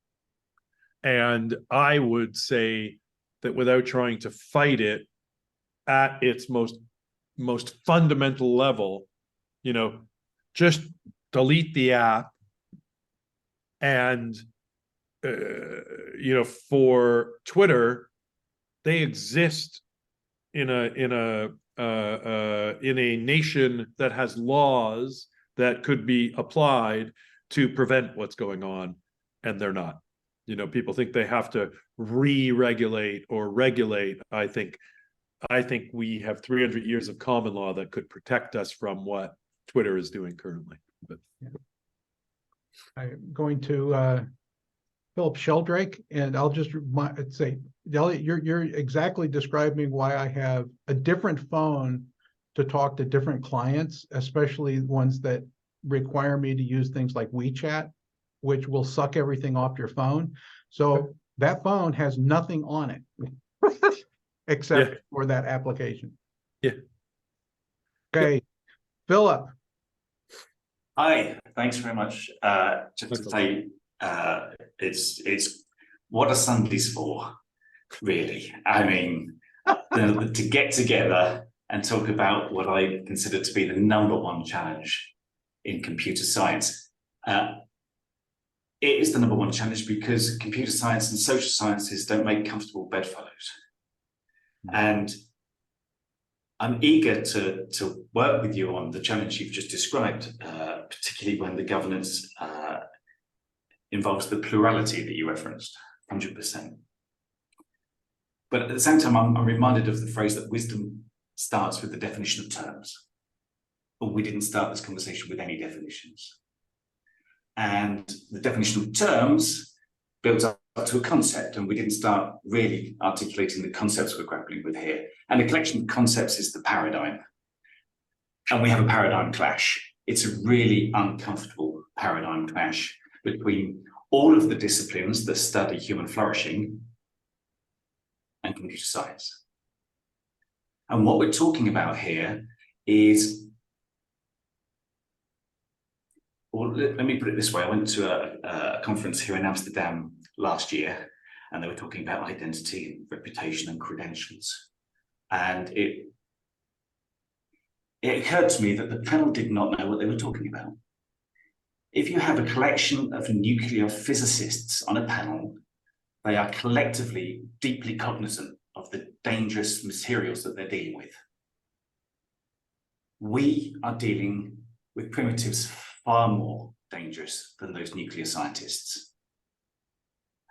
[SPEAKER 2] And I would say that without trying to fight it at its most fundamental level, just delete the app. And, for Twitter, they exist in a nation that has laws that could be applied to prevent what's going on, and they're not. People think they have to re-regulate or regulate. I think we have 300 years of common law that could protect us from what Twitter is doing currently. But
[SPEAKER 1] I'm going to Philip Sheldrake, and I'll just say, Elliot, you're exactly describing why I have a different phone to talk to different clients, especially ones that require me to use things like WeChat, which will suck everything off your phone. So that phone has nothing on it except for that application.
[SPEAKER 2] Yeah.
[SPEAKER 1] Okay, Philip.
[SPEAKER 9] Hi, thanks very much. Just to say, it's what are Sundays for, really? I mean, to get together and talk about what I consider to be the #1 challenge in computer science. It is the #1 challenge because computer science and social sciences don't make comfortable bedfellows. And I'm eager to work with you on the challenge you've just described, particularly when the governance involves the plurality that you referenced, 100%. But at the same time, I'm reminded of the phrase that wisdom starts with the definition of terms. But we didn't start this conversation with any definitions. And the definition of terms builds up to a concept, and we didn't start really articulating the concepts we're grappling with here. And the collection of concepts is the paradigm. And we have a paradigm clash. It's a really uncomfortable paradigm clash between all of the disciplines that study human flourishing and computer science. And what we're talking about here is, well, let me put it this way. I went to a conference here in Amsterdam last year, and they were talking about identity and reputation and credentials. And it occurred to me that the panel did not know what they were talking about. If you have a collection of nuclear physicists on a panel, they are collectively deeply cognizant of the dangerous materials that they're dealing with. We are dealing with primitives far more dangerous than those nuclear scientists.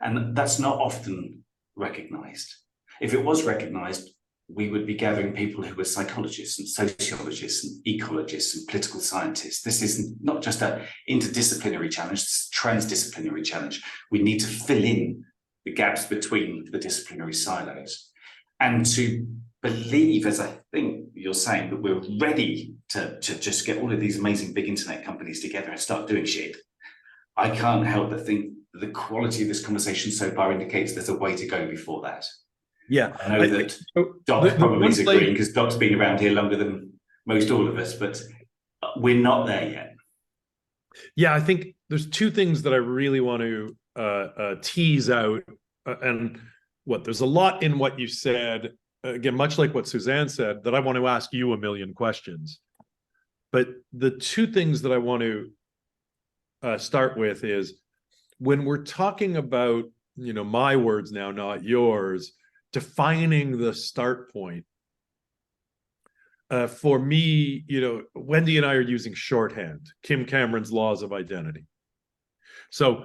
[SPEAKER 9] And that's not often recognized. If it was recognized, we would be gathering people who were psychologists and sociologists and ecologists and political scientists. This is not just an interdisciplinary challenge, it's a transdisciplinary challenge. We need to fill in the gaps between the disciplinary silos. And to believe, as I think you're saying, that we're ready to just get all of these amazing big internet companies together and start doing shit, I can't help but think the quality of this conversation so far indicates there's a way to go before that.
[SPEAKER 2] Yeah,
[SPEAKER 9] I know that Doc probably is agreeing because Doc's been around here longer than most all of us, but we're not there yet.
[SPEAKER 2] Yeah, I think there's two things that I really want to tease out. There's a lot in what you said, again, much like what Suzanne said, that I want to ask you a million questions. But the two things that I want to start with is, when we're talking about, my words now, not yours, defining the start point. for me, Wendy and I are using shorthand, Kim Cameron's laws of identity. So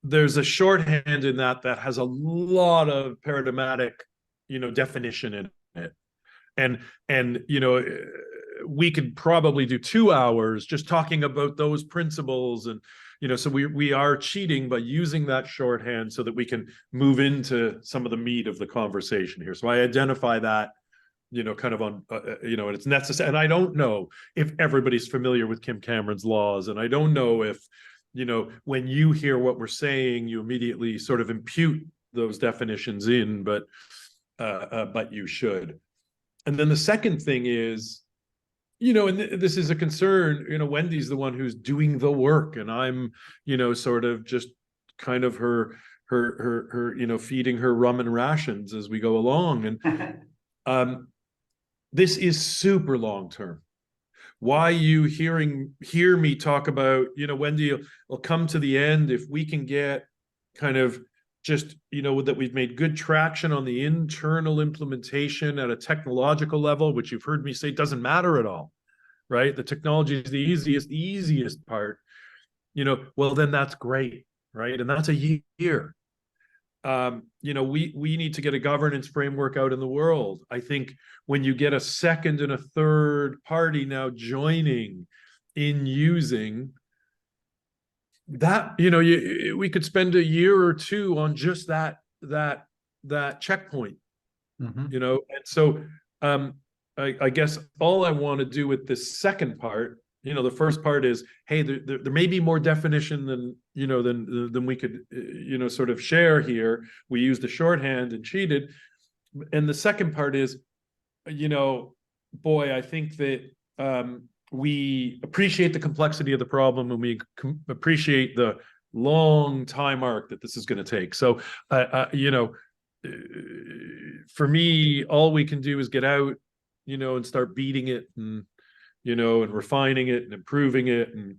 [SPEAKER 2] there's a shorthand in that has a lot of paradigmatic, definition in it. And we could probably do 2 hours just talking about those principles. And, so we are cheating by using that shorthand so that we can move into some of the meat of the conversation here. So I identify that, kind of on, and it's necessary. And I don't know if everybody's familiar with Kim Cameron's laws. And I don't know if, when you hear what we're saying, you immediately sort of impute those definitions in, but you should. And then the second thing is, and this is a concern, Wendy's the one who's doing the work, and I'm, sort of just kind of her, feeding her rum and rations as we go along. And this is super long-term. Why you hear me talk about, Wendy will come to the end if we can get kind of just, that we've made good traction on the internal implementation at a technological level, which you've heard me say doesn't matter at all, right? The technology is the easiest part, well, then that's great, right? And that's a year. We need to get a governance framework out in the world. I think when you get a second and a third party now joining in using that, we could spend a year or 2 on just that checkpoint, and so I guess all I want to do with this second part, the first part is, hey, there may be more definition than than we could sort of share here. We used the shorthand and cheated. And the second part is, boy, I think that we appreciate the complexity of the problem, and we appreciate the long time arc that this is going to take. So, for me, all we can do is get out, and start beating it, and, and refining it and improving it. And,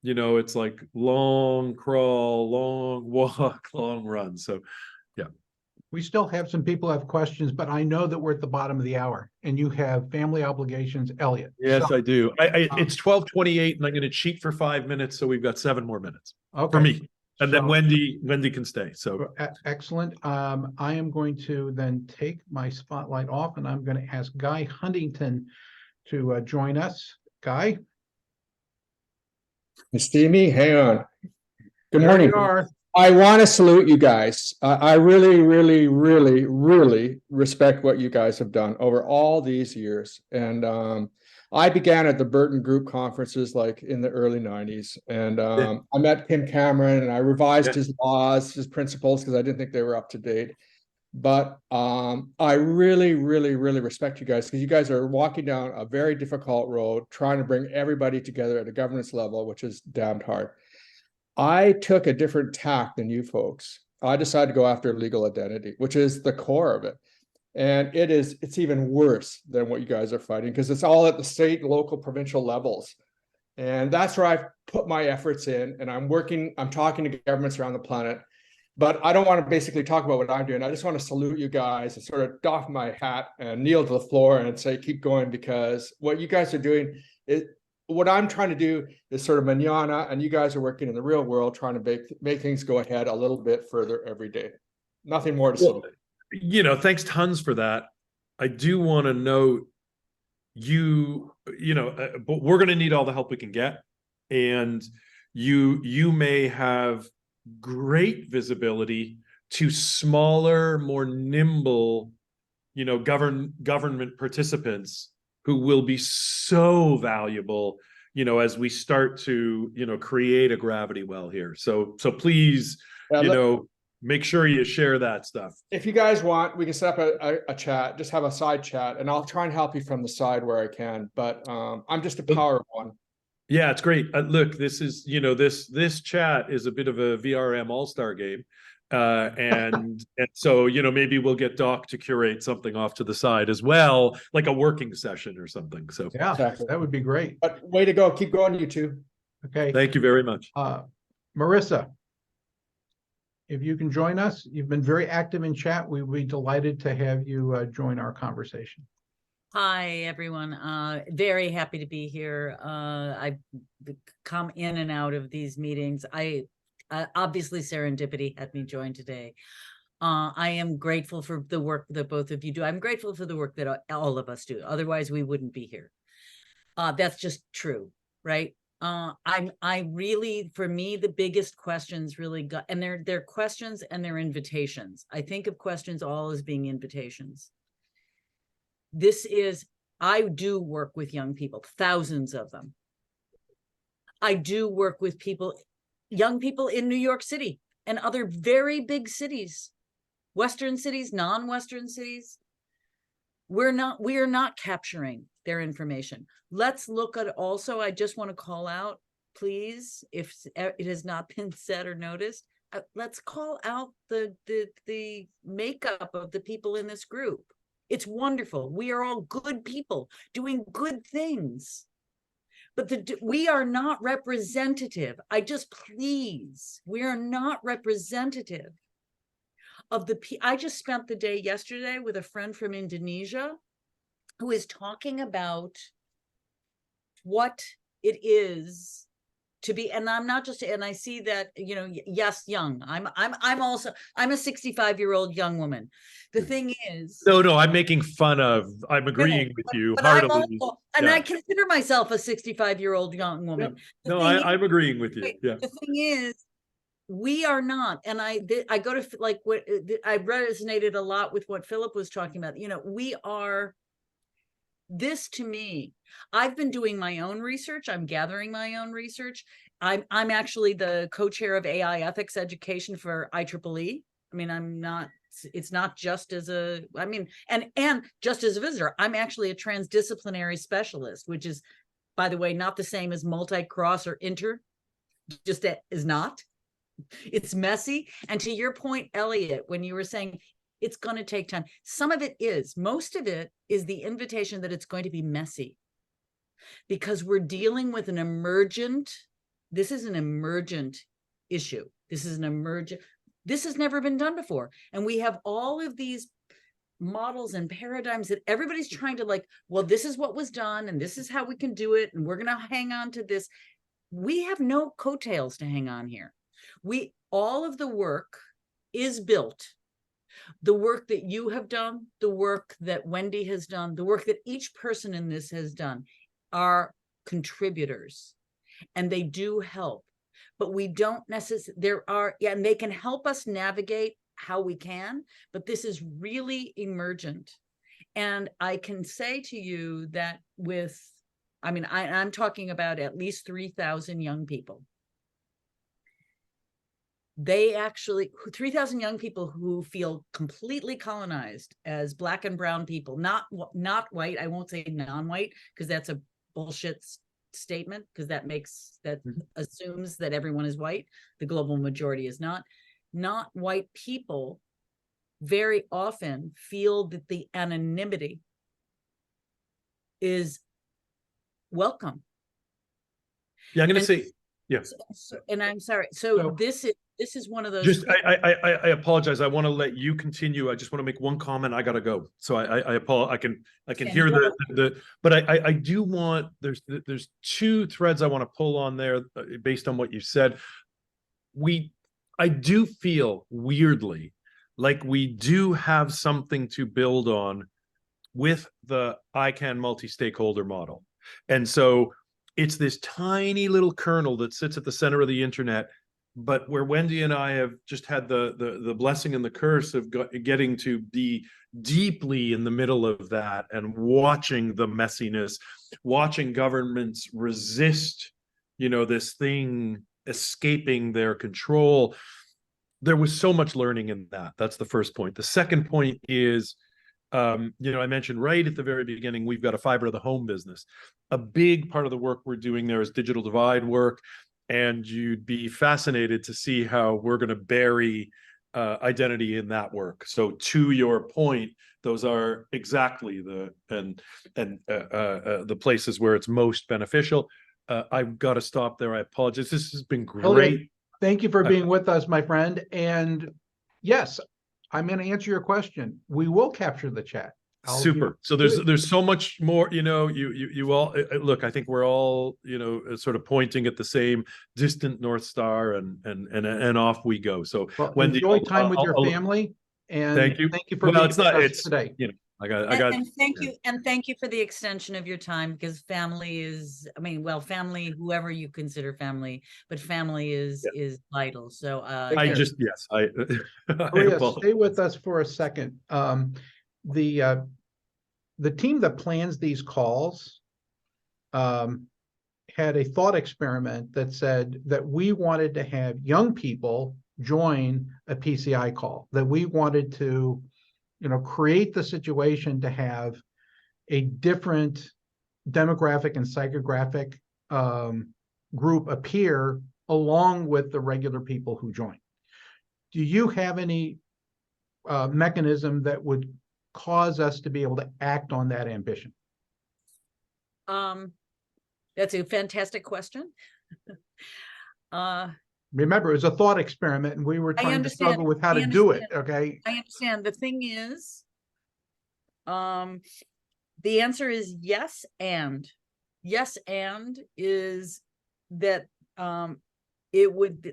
[SPEAKER 2] it's like long crawl, long walk, long run. So, yeah.
[SPEAKER 1] We still have some people have questions, but I know that we're at the bottom of the hour and you have family obligations, Elliot.
[SPEAKER 2] Yes, I do. It's 12:28 and I'm going to cheat for 5 minutes. So we've got 7 more minutes for me. And then Wendy can stay. So
[SPEAKER 1] excellent. I am going to then take my spotlight off, and I'm going to ask Guy Huntington to join us. Guy?
[SPEAKER 10] You see me? Hang on. Good
[SPEAKER 1] There
[SPEAKER 10] morning.
[SPEAKER 1] you are.
[SPEAKER 10] I want to salute you guys. I really, really, really, really respect what you guys have done over all these years. And I began at the Burton Group conferences like in the early 90s. And I met Kim Cameron and I revised his laws, his principles, because I didn't think they were up to date. But I really, really, really respect you guys, because you guys are walking down a very difficult road, trying to bring everybody together at a governance level, which is damned hard. I took a different tack than you folks. I decided to go after legal identity, which is the core of it. And it's even worse than what you guys are fighting, because it's all at the state, local, provincial levels. And that's where I've put my efforts in. And I'm talking to governments around the planet. But I don't want to basically talk about what I'm doing. I just want to salute you guys and sort of doff my hat and kneel to the floor and say, keep going, because what you guys are doing is, what I'm trying to do is sort of manana, and you guys are working in the real world, trying to make things go ahead a little bit further every day. Nothing more to say.
[SPEAKER 2] Thanks tons for that. I do want to note but we're going to need all the help we can get. And you may have great visibility to smaller, more nimble, government participants who will be so valuable, as we start to, create a gravity well here. So please, make sure you share that stuff.
[SPEAKER 10] If you guys want, we can set up a chat, just have a side chat, and I'll try and help you from the side where I can. But I'm just a power one.
[SPEAKER 2] Yeah, it's great. Look, this is, this chat is a bit of a VRM all-star game. And so, maybe we'll get Doc to curate something off to the side as well, like a working session or something. So
[SPEAKER 1] yeah, exactly. That would be great.
[SPEAKER 10] But way to go. Keep going, you two.
[SPEAKER 1] Okay.
[SPEAKER 2] Thank you very much.
[SPEAKER 1] Marissa, if you can join us, you've been very active in chat. We would be delighted to have you join our conversation.
[SPEAKER 11] Hi, everyone. Very happy to be here. I've come in and out of these meetings. Obviously serendipity had me join today. I am grateful for the work that both of you do. I'm grateful for the work that all of us do. Otherwise, we wouldn't be here. That's just true, right? I really, for me, the biggest questions really got, and they're questions and they're invitations. I think of questions all as being invitations. I do work with young people, thousands of them. I do work with young people in New York City and other very big cities, Western cities, non-Western cities. We are not capturing their information. Let's look at also, I just want to call out, please, if it has not been said or noticed, let's call out the makeup of the people in this group. It's wonderful. We are all good people doing good things, but we are not representative. We are not representative of I just spent the day yesterday with a friend from Indonesia who is talking about what it is to be, and I'm not just, and I see that, yes, young. I'm a 65-year-old young woman. The thing is,
[SPEAKER 2] No, I'm making fun of. I'm agreeing with you heartily.
[SPEAKER 11] I consider myself a 65-year-old young woman.
[SPEAKER 2] Yeah. No, I'm agreeing with you. Yeah.
[SPEAKER 11] The thing is, we are not, and I go to like what I resonated a lot with what Philip was talking about. We are. This to me, I've been doing my own research. I'm gathering my own research. I'm actually the co-chair of AI ethics education for IEEE. I mean, it's not just as and just as a visitor, I'm actually a transdisciplinary specialist, which is, by the way, not the same as multi-cross or inter, just that is not. It's messy. And to your point, Elliot, when you were saying, it's going to take time. Most of it is the invitation that it's going to be messy because we're dealing with this is an emergent issue. This has never been done before. And we have all of these models and paradigms that everybody's trying to well, this is what was done and this is how we can do it. And we're going to hang on to this. We have no coattails to hang on here. All of the work is built. The work that you have done, the work that Wendy has done, the work that each person in this has done are contributors, and they do help, but we don't necessarily, and they can help us navigate how we can, but this is really emergent. And I can say to you that I'm talking about at least 3,000 young people. 3,000 young people who feel completely colonized as Black and brown people, not white. I won't say non-white because that's a bullshit statement, because that assumes that everyone is white. The global majority is not. Not white people very often feel that the anonymity is welcome.
[SPEAKER 2] Yeah, I'm going to say, yeah.
[SPEAKER 11] And I'm sorry. So this is one of those.
[SPEAKER 2] Just, I apologize. I want to let you continue. I just want to make one comment. I gotta go. So I apologize. I can hear but I do want, there's two threads I want to pull on there based on what you said. I do feel weirdly like we do have something to build on with the ICANN multi-stakeholder model. And so it's this tiny little kernel that sits at the center of the internet, but where Wendy and I have just had the blessing and the curse of getting to be deeply in the middle of that and watching the messiness, watching governments resist, this thing escaping their control. There was so much learning in that. That's the first point. The second point is, I mentioned right at the very beginning, we've got a fiber to the home business. A big part of the work we're doing there is digital divide work. And you'd be fascinated to see how we're going to bury identity in that work. So to your point, those are exactly the places where it's most beneficial. I've got to stop there. I apologize. This has been great.
[SPEAKER 1] Elliot, thank you for being with us, my friend. And yes, I'm going to answer your question. We will capture the chat.
[SPEAKER 2] Super. So there's so much more, you all look, I think we're all, sort of pointing at the same distant North Star and off we go. So
[SPEAKER 1] Well,
[SPEAKER 2] Wendy,
[SPEAKER 1] enjoy time with your
[SPEAKER 2] I'll-
[SPEAKER 1] family, and
[SPEAKER 2] thank you.
[SPEAKER 1] thank you for
[SPEAKER 2] Well,
[SPEAKER 1] being
[SPEAKER 2] it's
[SPEAKER 1] with
[SPEAKER 2] not,
[SPEAKER 1] us
[SPEAKER 2] it's,
[SPEAKER 1] today.
[SPEAKER 2] I got,
[SPEAKER 11] And thank you for the extension of your time, because family is, I mean, well, family, whoever you consider family, but family is vital. So
[SPEAKER 2] I just, yes, I
[SPEAKER 1] Maria,
[SPEAKER 2] apologize.
[SPEAKER 1] stay with us for a second. The team that plans these calls had a thought experiment that said that we wanted to have young people join a PCI call, that we wanted to, create the situation to have a different demographic and psychographic group appear along with the regular people who join. Do you have any mechanism that would cause us to be able to act on that ambition?
[SPEAKER 11] That's a fantastic question.
[SPEAKER 1] Remember, it was a thought experiment, and we were trying to struggle with how to do it. Okay.
[SPEAKER 11] I understand. The thing is, the answer is yes, and is that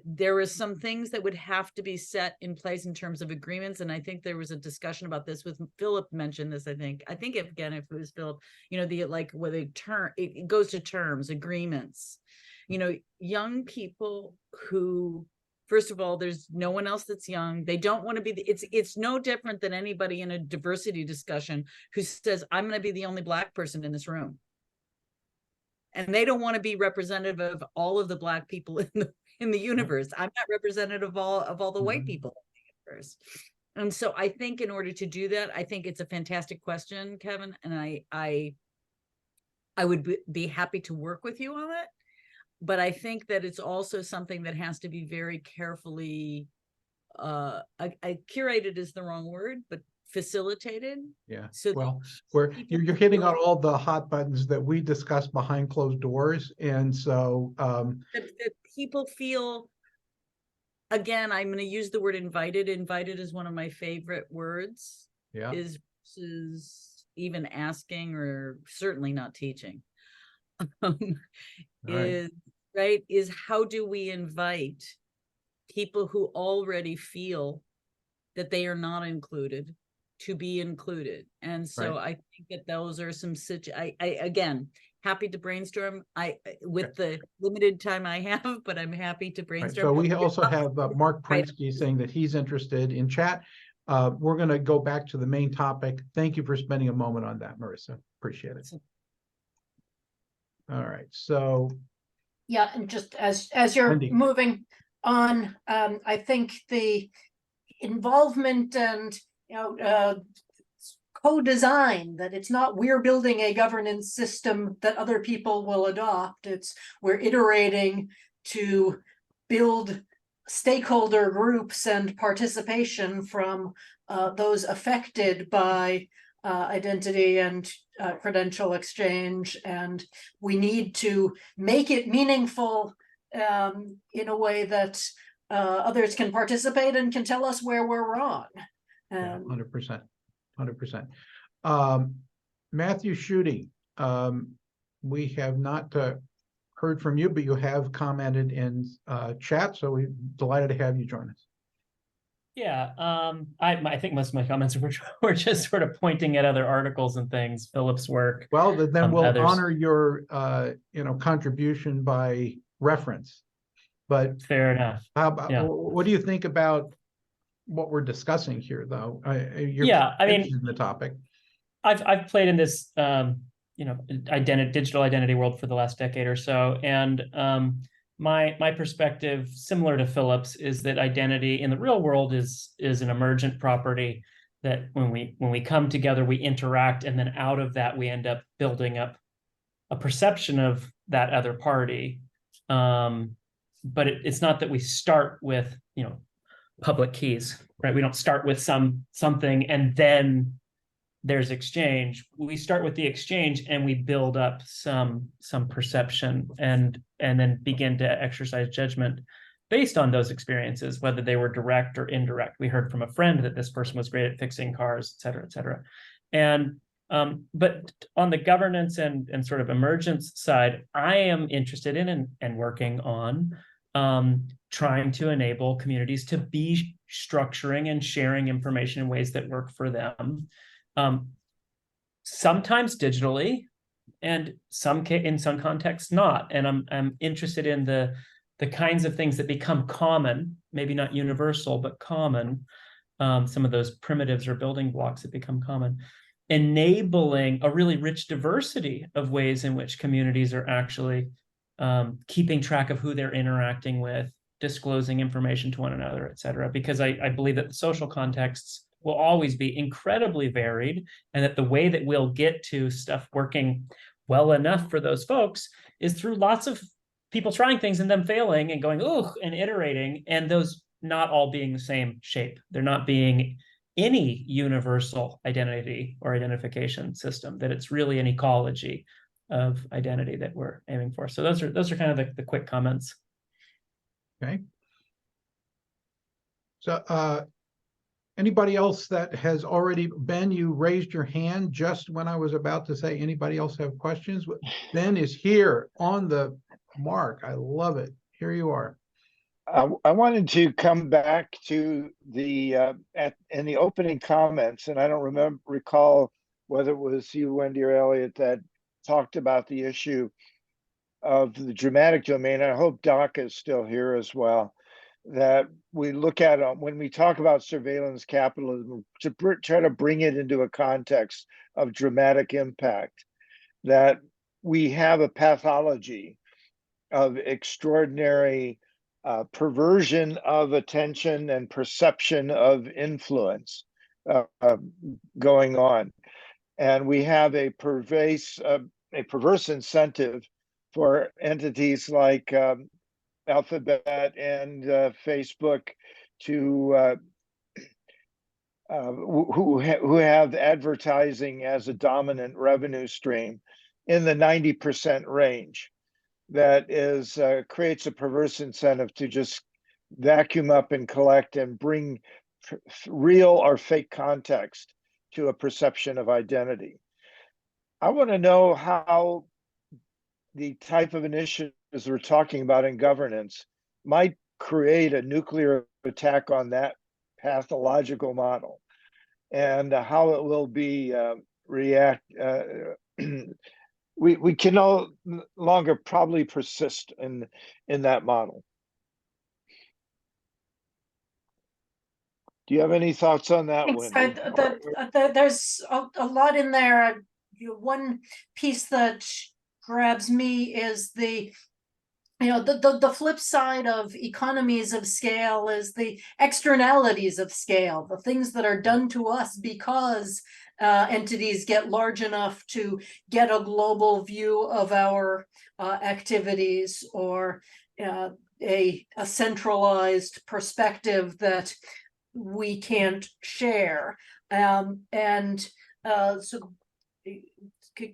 [SPEAKER 11] there is some things that would have to be set in place in terms of agreements. And I think there was a discussion about this with Philip mentioned this, I think if it was Philip, it goes to terms, agreements, young people who, first of all, there's no one else that's young. They don't want to be, it's no different than anybody in a diversity discussion who says, I'm going to be the only Black person in this room. And they don't want to be representative of all of the Black people in the universe. I'm not representative of all the white people in the universe. And so I think in order to do that, I think it's a fantastic question, Kevin. And I would be happy to work with you on it. But I think that it's also something that has to be very carefully, curated is the wrong word, but facilitated.
[SPEAKER 1] Yeah.
[SPEAKER 11] So
[SPEAKER 1] well, you're hitting on all the hot buttons that we discussed behind closed doors, and so
[SPEAKER 11] that people feel. Again, I'm going to use the word invited. Invited is one of my favorite words.
[SPEAKER 1] Yeah.
[SPEAKER 11] Is even asking, or certainly not teaching. Is how do we invite people who already feel that they are not included to be included? And so I think that those are some I again, happy to brainstorm. With the limited time I have, but I'm happy to brainstorm.
[SPEAKER 1] So we also have Mark Prinsky saying that he's interested in chat. We're going to go back to the main topic. Thank you for spending a moment on that, Marissa. Appreciate it. All right. So
[SPEAKER 3] yeah, and just as you're
[SPEAKER 1] Wendy.
[SPEAKER 3] moving on, I think the involvement and co-design, that it's not we're building a governance system that other people will adopt, it's we're iterating to build stakeholder groups and participation from those affected by identity and credential exchange, and we need to make it meaningful in a way that others can participate and can tell us where we're wrong.
[SPEAKER 1] 100%. Matthew Schutte, we have not heard from you, but you have commented in chat, so we're delighted to have you join us.
[SPEAKER 12] Yeah, I think most of my comments were just sort of pointing at other articles and things, Philip's work.
[SPEAKER 1] Well, then we'll
[SPEAKER 12] others.
[SPEAKER 1] honor your contribution by reference. But
[SPEAKER 12] fair enough.
[SPEAKER 1] How about, what do you think about what we're discussing here, though?
[SPEAKER 12] I mean,
[SPEAKER 1] the topic.
[SPEAKER 12] I've played in this digital identity world for the last decade or so, and my perspective, similar to Philip's, is that identity in the real world is an emergent property that when we come together, we interact, and then out of that we end up building up a perception of that other party. But it's not that we start with public keys, right? We don't start with something and then there's exchange. We start with the exchange and we build up some perception and then begin to exercise judgment based on those experiences, whether they were direct or indirect. We heard from a friend that this person was great at fixing cars, et cetera, et cetera. But on the governance and sort of emergence side, I am interested in and working on trying to enable communities to be structuring and sharing information in ways that work for them. Sometimes digitally, and in some contexts not. And I'm interested in the kinds of things that become common, maybe not universal, but common. Some of those primitives or building blocks that become common, enabling a really rich diversity of ways in which communities are actually keeping track of who they're interacting with, disclosing information to one another, et cetera. Because I believe that the social contexts will always be incredibly varied, and that the way that we'll get to stuff working well enough for those folks is through lots of people trying things and them failing and going, ooh, and iterating, and those not all being the same shape. They're not being any universal identity or identification system, that it's really an ecology of identity that we're aiming for. So those are kind of the quick comments.
[SPEAKER 1] Okay. So anybody else that has already, Ben, you raised your hand just when I was about to say, anybody else have questions? Ben is here on the mark. I love it. Here you are.
[SPEAKER 4] I wanted to come back to the in the opening comments, and I don't recall whether it was you, Wendy, or Elliot, that talked about the issue of the dramatic domain. I hope Doc is still here as well. That we look at when we talk about surveillance capitalism, to try to bring it into a context of dramatic impact. That we have a pathology of extraordinary perversion of attention and perception of influence going on, and we have a perverse incentive for entities like Alphabet and Facebook to who have advertising as a dominant revenue stream in the 90% range. That is creates a perverse incentive to just vacuum up and collect and bring real or fake context to a perception of identity. I want to know how the type of initiatives we're talking about in governance might create a nuclear attack on that pathological model, and how it will be react. We can no longer probably persist in that model. Do you have any thoughts on that, Wendy?
[SPEAKER 3] There's a lot in there. One piece that grabs me is the flip side of economies of scale is the externalities of scale, the things that are done to us because entities get large enough to get a global view of our activities, or a centralized perspective that we can't share. So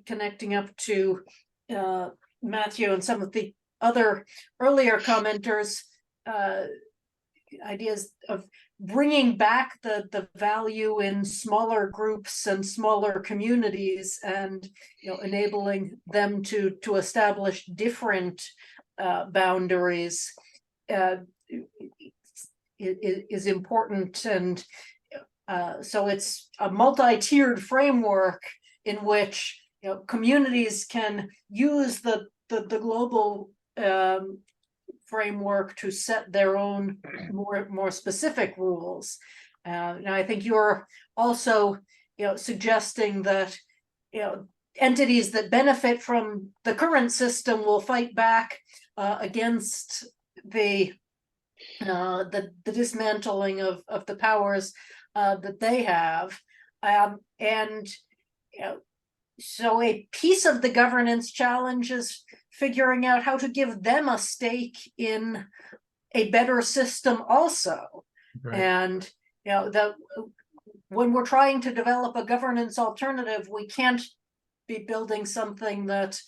[SPEAKER 3] connecting up to Matthew and some of the other earlier commenters, ideas of bringing back the value in smaller groups and smaller communities, and enabling them to establish different boundaries is important. And so it's a multi-tiered framework in which communities can use the global framework to set their own more specific rules. Now, I think you're also suggesting that entities that benefit from the current system will fight back against the dismantling of the powers that they have, and so a piece of the governance challenge is figuring out how to give them a stake in a better system also. Right. And when we're trying to develop a governance alternative, we can't be building something that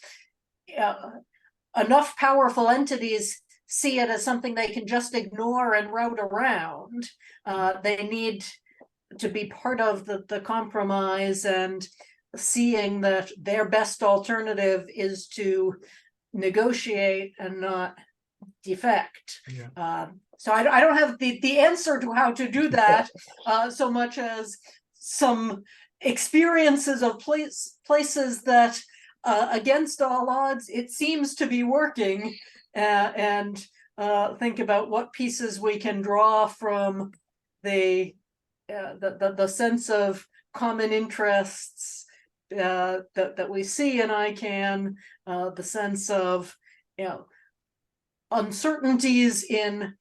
[SPEAKER 3] enough powerful entities see it as something they can just ignore and route around. They need to be part of the compromise and seeing that their best alternative is to negotiate and not defect.
[SPEAKER 1] Yeah.
[SPEAKER 3] So I don't have the answer to how to do that so much as some experiences of places that against all odds it seems to be working, and think about what pieces we can draw from the sense of common interests that we see in ICANN, the sense of, you know, uncertainties in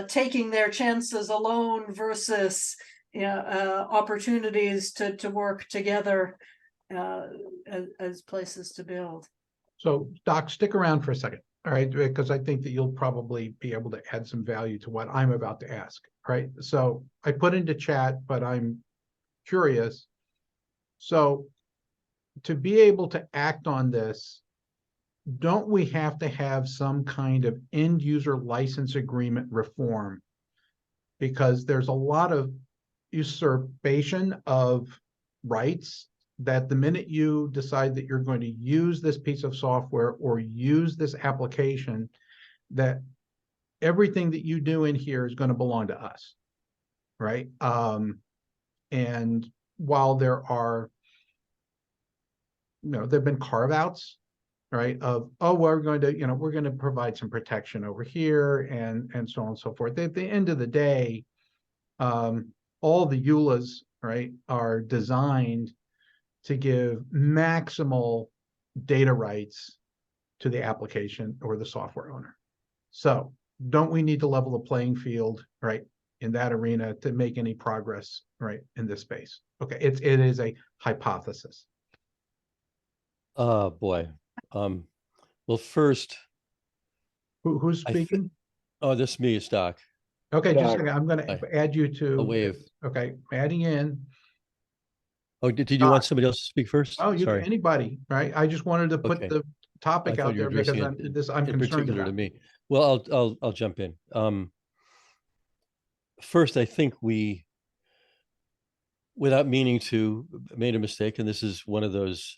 [SPEAKER 3] taking their chances alone versus, you know, opportunities to work together as places to build.
[SPEAKER 1] So Doc, stick around for a second, all right? Because I think that you'll probably be able to add some value to what I'm about to ask, right? So I put into chat, but I'm curious. So to be able to act on this, don't we have to have some kind of end user license agreement reform? Because there's a lot of usurpation of rights that the minute you decide that you're going to use this piece of software or use this application, that everything that you do in here is going to belong to us, right? And while there are, you know, there've been carve outs, right, of, oh, we're going to, you know, we're going to provide some protection over here and so on and so forth. At the end of the day, all the EULAs, right, are designed to give maximal data rights to the application or the software owner. So don't we need to level the playing field, right, in that arena to make any progress, right, in this space? Okay, it is a hypothesis.
[SPEAKER 6] Oh boy. Well, first,
[SPEAKER 1] Who's speaking?
[SPEAKER 6] Oh, this is me, it's Doc.
[SPEAKER 1] Okay, just a
[SPEAKER 4] Doc.
[SPEAKER 1] second. I'm going to add you to
[SPEAKER 6] A wave.
[SPEAKER 1] Okay, adding in.
[SPEAKER 6] Oh, did you
[SPEAKER 1] Doc.
[SPEAKER 6] want somebody else to speak first?
[SPEAKER 1] Oh, you can,
[SPEAKER 6] Sorry.
[SPEAKER 1] anybody, right? I just wanted to put
[SPEAKER 6] Okay.
[SPEAKER 1] the topic
[SPEAKER 6] I thought
[SPEAKER 1] out
[SPEAKER 6] you were
[SPEAKER 1] there because
[SPEAKER 6] addressing
[SPEAKER 1] I'm
[SPEAKER 6] in
[SPEAKER 1] concerned
[SPEAKER 6] particular
[SPEAKER 1] about
[SPEAKER 6] to me. Well, I'll jump in. First, I think we, without meaning to, made a mistake, and this is one of those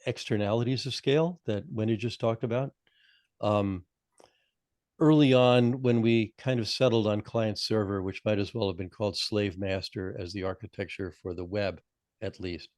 [SPEAKER 6] externalities of scale that Wendy just talked about. Early on, when we kind of settled on client server, which might as well have been called slave master as the architecture for the web, at least,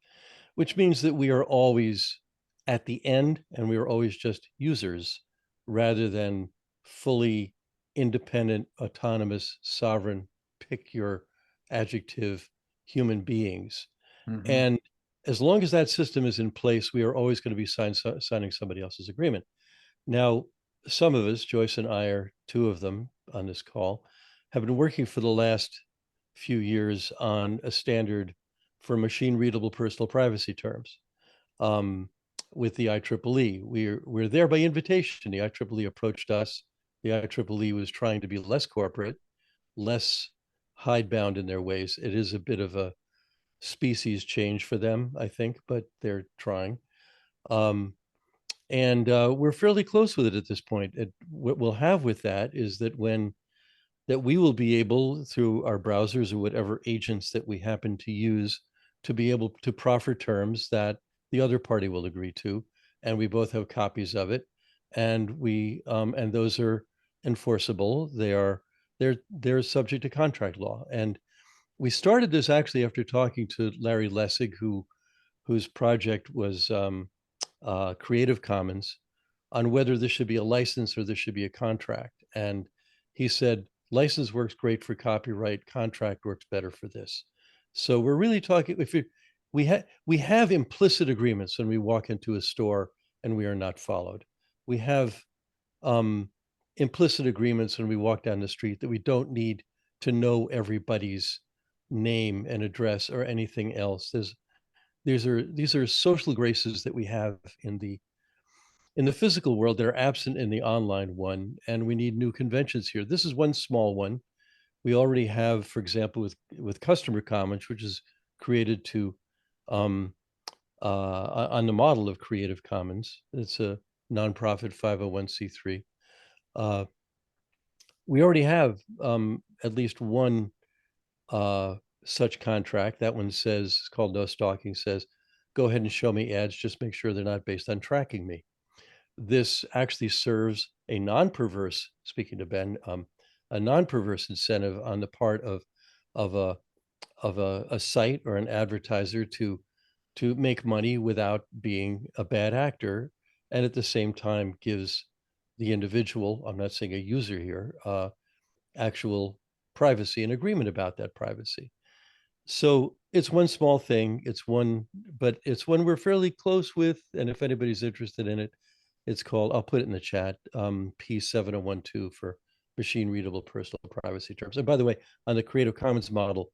[SPEAKER 6] which means that we are always at the end and we are always just users rather than fully independent, autonomous, sovereign, pick your adjective, human beings.
[SPEAKER 1] Mhm.
[SPEAKER 6] And as long as that system is in place, we are always going to be signing somebody else's agreement. Now, some of us, Joyce and I are two of them on this call, have been working for the last few years on a standard for machine readable personal privacy terms with the IEEE. We're there by invitation. The IEEE approached us. The IEEE was trying to be less corporate, less hidebound in their ways. It is a bit of a species change for them, I think, but they're trying. And we're fairly close with it at this point. What we'll have with that is that we will be able, through our browsers or whatever agents that we happen to use, to be able to proffer terms that the other party will agree to, and we both have copies of it, and and those are enforceable. They're subject to contract law. And we started this actually after talking to Larry Lessig, whose project was Creative Commons, on whether this should be a license or this should be a contract. And he said, license works great for copyright, contract works better for this. So we're really talking, we have implicit agreements when we walk into a store and we are not followed. We have implicit agreements when we walk down the street that we don't need to know everybody's name and address or anything else. These are social graces that we have in the physical world that are absent in the online one, and we need new conventions here. This is one small one. We already have, for example, with customer comments, which is created to on the model of Creative Commons. It's a nonprofit 501c3. We already have at least one such contract. That one says, it's called no stalking, says, go ahead and show me ads, just make sure they're not based on tracking me. This actually serves a non-perverse, speaking to Ben, a non-perverse incentive on the part of a site or an advertiser to make money without being a bad actor, and at the same time gives the individual, I'm not saying a user here, actual privacy and agreement about that privacy. So it's one small thing, but it's one we're fairly close with, and if anybody's interested in it, it's called, I'll put it in the chat, P7012 for machine readable personal privacy terms. And by the way, on the Creative Commons model,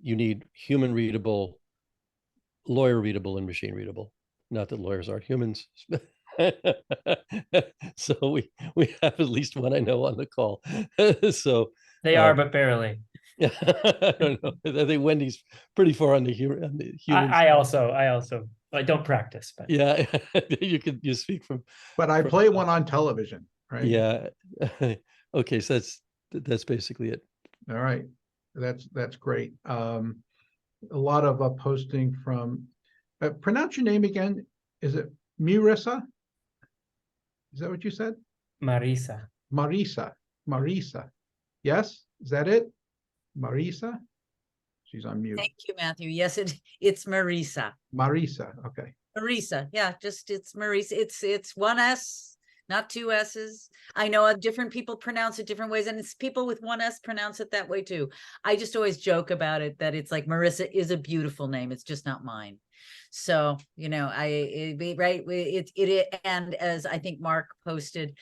[SPEAKER 6] you need human readable, lawyer readable, and machine readable. Not that lawyers aren't humans. So we have at least one I know on the call. So
[SPEAKER 12] They are, but barely.
[SPEAKER 6] I don't know. I think Wendy's pretty far on the human.
[SPEAKER 12] I also I don't practice, but
[SPEAKER 6] Yeah, you speak from.
[SPEAKER 1] But I play one on television, right?
[SPEAKER 6] Yeah. Okay, so that's basically it.
[SPEAKER 1] All right, that's great. A lot of posting from. Pronounce your name again. Is it Marisa? Is that what you said?
[SPEAKER 12] Marisa.
[SPEAKER 1] Marisa. Yes, is that it? Marisa. She's on mute.
[SPEAKER 11] Thank you, Matthew. Yes, it's Marisa.
[SPEAKER 1] Marisa. Okay.
[SPEAKER 11] Marisa. Yeah, it's Marisa. It's one S, not two S's. I know different people pronounce it different ways, and it's people with one S pronounce it that way too. I just always joke about it that it's like Marisa is a beautiful name. It's just not mine. So, and as I think Mark posted,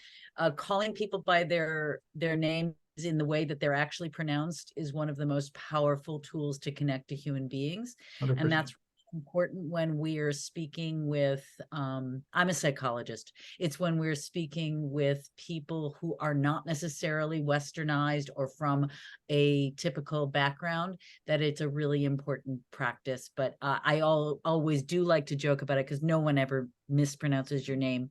[SPEAKER 11] calling people by their names in the way that they're actually pronounced is one of the most powerful tools to connect to human beings.
[SPEAKER 1] 100%.
[SPEAKER 11] And that's important when we are speaking with, I'm a psychologist. It's when we're speaking with people who are not necessarily Westernized or from a typical background, that it's a really important practice. But I always do like to joke about it because no one ever mispronounces your name,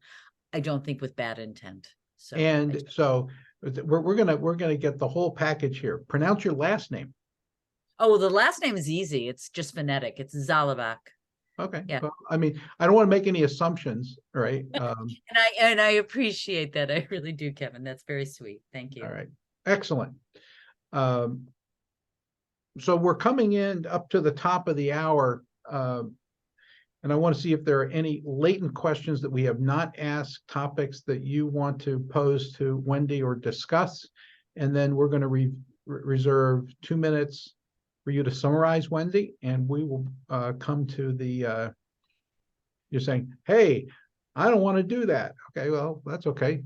[SPEAKER 11] I don't think with bad intent. So
[SPEAKER 1] we're gonna get the whole package here. Pronounce your last name.
[SPEAKER 11] Oh, the last name is easy. It's just phonetic. It's Zalabak.
[SPEAKER 1] Okay.
[SPEAKER 11] Yeah.
[SPEAKER 1] Well, I mean, I don't want to make any assumptions, right?
[SPEAKER 11] And I appreciate that. I really do, Kevin. That's very sweet. Thank you.
[SPEAKER 1] All right. Excellent. So we're coming in up to the top of the hour, and I want to see if there are any latent questions that we have not asked, topics that you want to pose to Wendy or discuss, and then we're going to reserve 2 minutes for you to summarize, Wendy, and we will come to the, you're saying, hey, I don't want to do that. Okay, well, that's okay.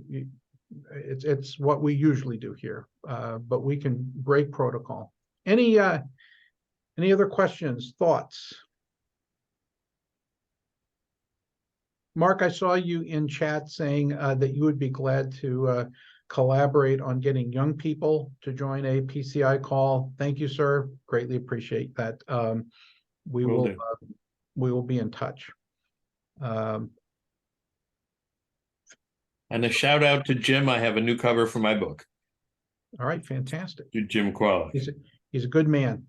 [SPEAKER 1] It's what we usually do here, but we can break protocol. Any other questions, thoughts? Mark, I saw you in chat saying that you would be glad to collaborate on getting young people to join a PCI call. Thank you, sir. Greatly appreciate that. We will be in touch.
[SPEAKER 7] And a shout out to Jim. I have a new cover for my book.
[SPEAKER 1] All right, fantastic.
[SPEAKER 7] To Jim Qualley.
[SPEAKER 1] He's a good man.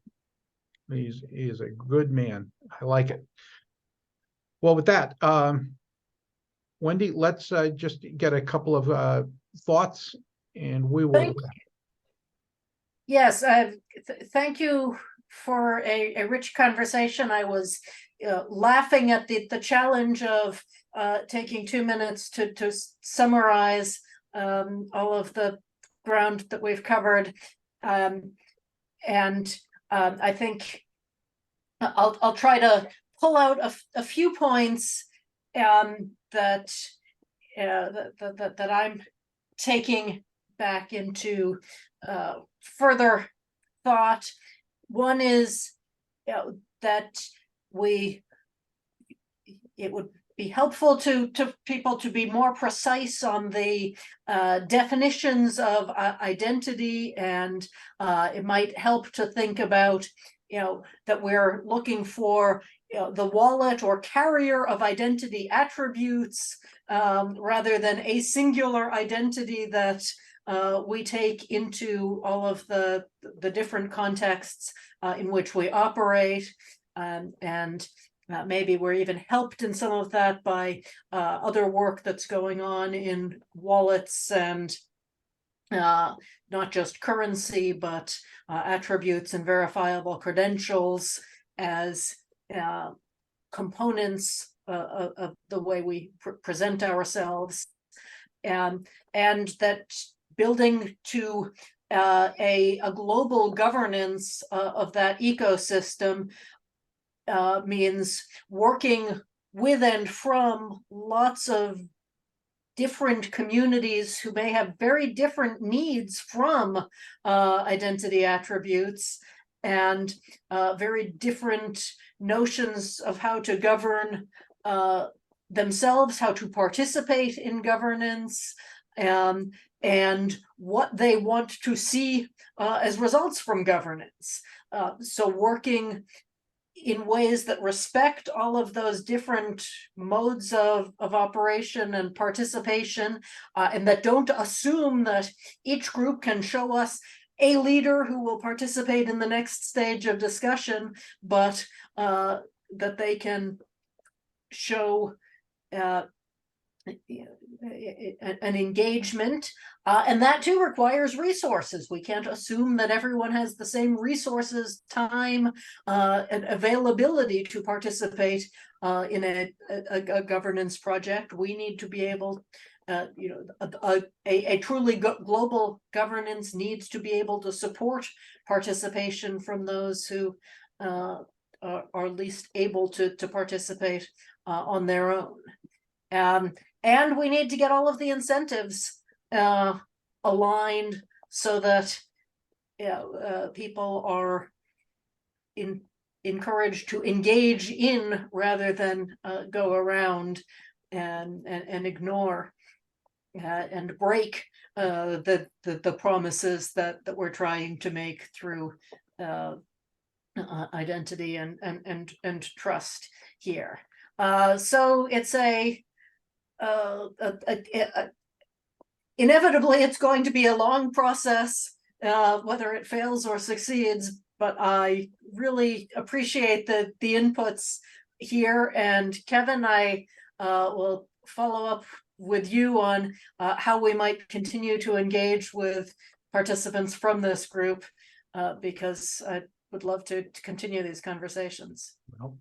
[SPEAKER 1] He is a good man. I like it. Well, with that, Wendy, let's just get a couple of thoughts, and we will.
[SPEAKER 3] Yes, thank you for a rich conversation. I was laughing at the challenge of taking 2 minutes to summarize all of the ground that we've covered, and I think I'll try to pull out a few points that I'm taking back into further thought. One is that it would be helpful to people to be more precise on the definitions of identity, and it might help to think about that we're looking for the wallet or carrier of identity attributes rather than a singular identity that we take into all of the different contexts in which we operate, and maybe we're even helped in some of that by other work that's going on in wallets and not just currency, but attributes and verifiable credentials as components of the way we present ourselves, and that building to a global governance of that ecosystem means working with and from lots of different communities who may have very different needs from identity attributes and very different notions of how to govern themselves, how to participate in governance, and what they want to see as results from governance. So working in ways that respect all of those different modes of operation and participation, and that don't assume that each group can show us a leader who will participate in the next stage of discussion, but that they can show an engagement, and that too requires resources. We can't assume that everyone has the same resources, time, and availability to participate in a governance project. We need to be able, a truly global governance needs to be able to support participation from those who are least able to participate on their own. And we need to get all of the incentives aligned so that people are encouraged to engage in rather than go around and ignore and break the promises that we're trying to make through identity and trust here. So it's inevitably it's going to be a long process, whether it fails or succeeds, but I really appreciate the inputs here. And Kevin, I will follow up with you on how we might continue to engage with participants from this group, because I would love to continue these conversations.
[SPEAKER 1] Well,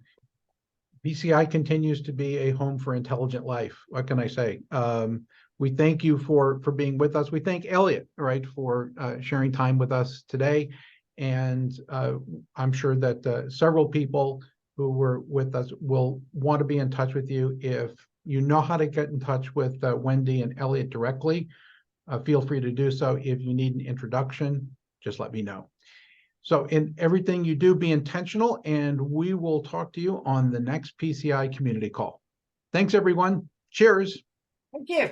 [SPEAKER 1] PCI continues to be a home for intelligent life. What can I say? We thank you for being with us. We thank Elliot, right, for sharing time with us today. And I'm sure that several people who were with us will want to be in touch with you. If you know how to get in touch with Wendy and Elliot directly, feel free to do so. If you need an introduction, just let me know. So in everything you do, be intentional, and we will talk to you on the next PCI community call. Thanks, everyone. Cheers.
[SPEAKER 3] Thank you.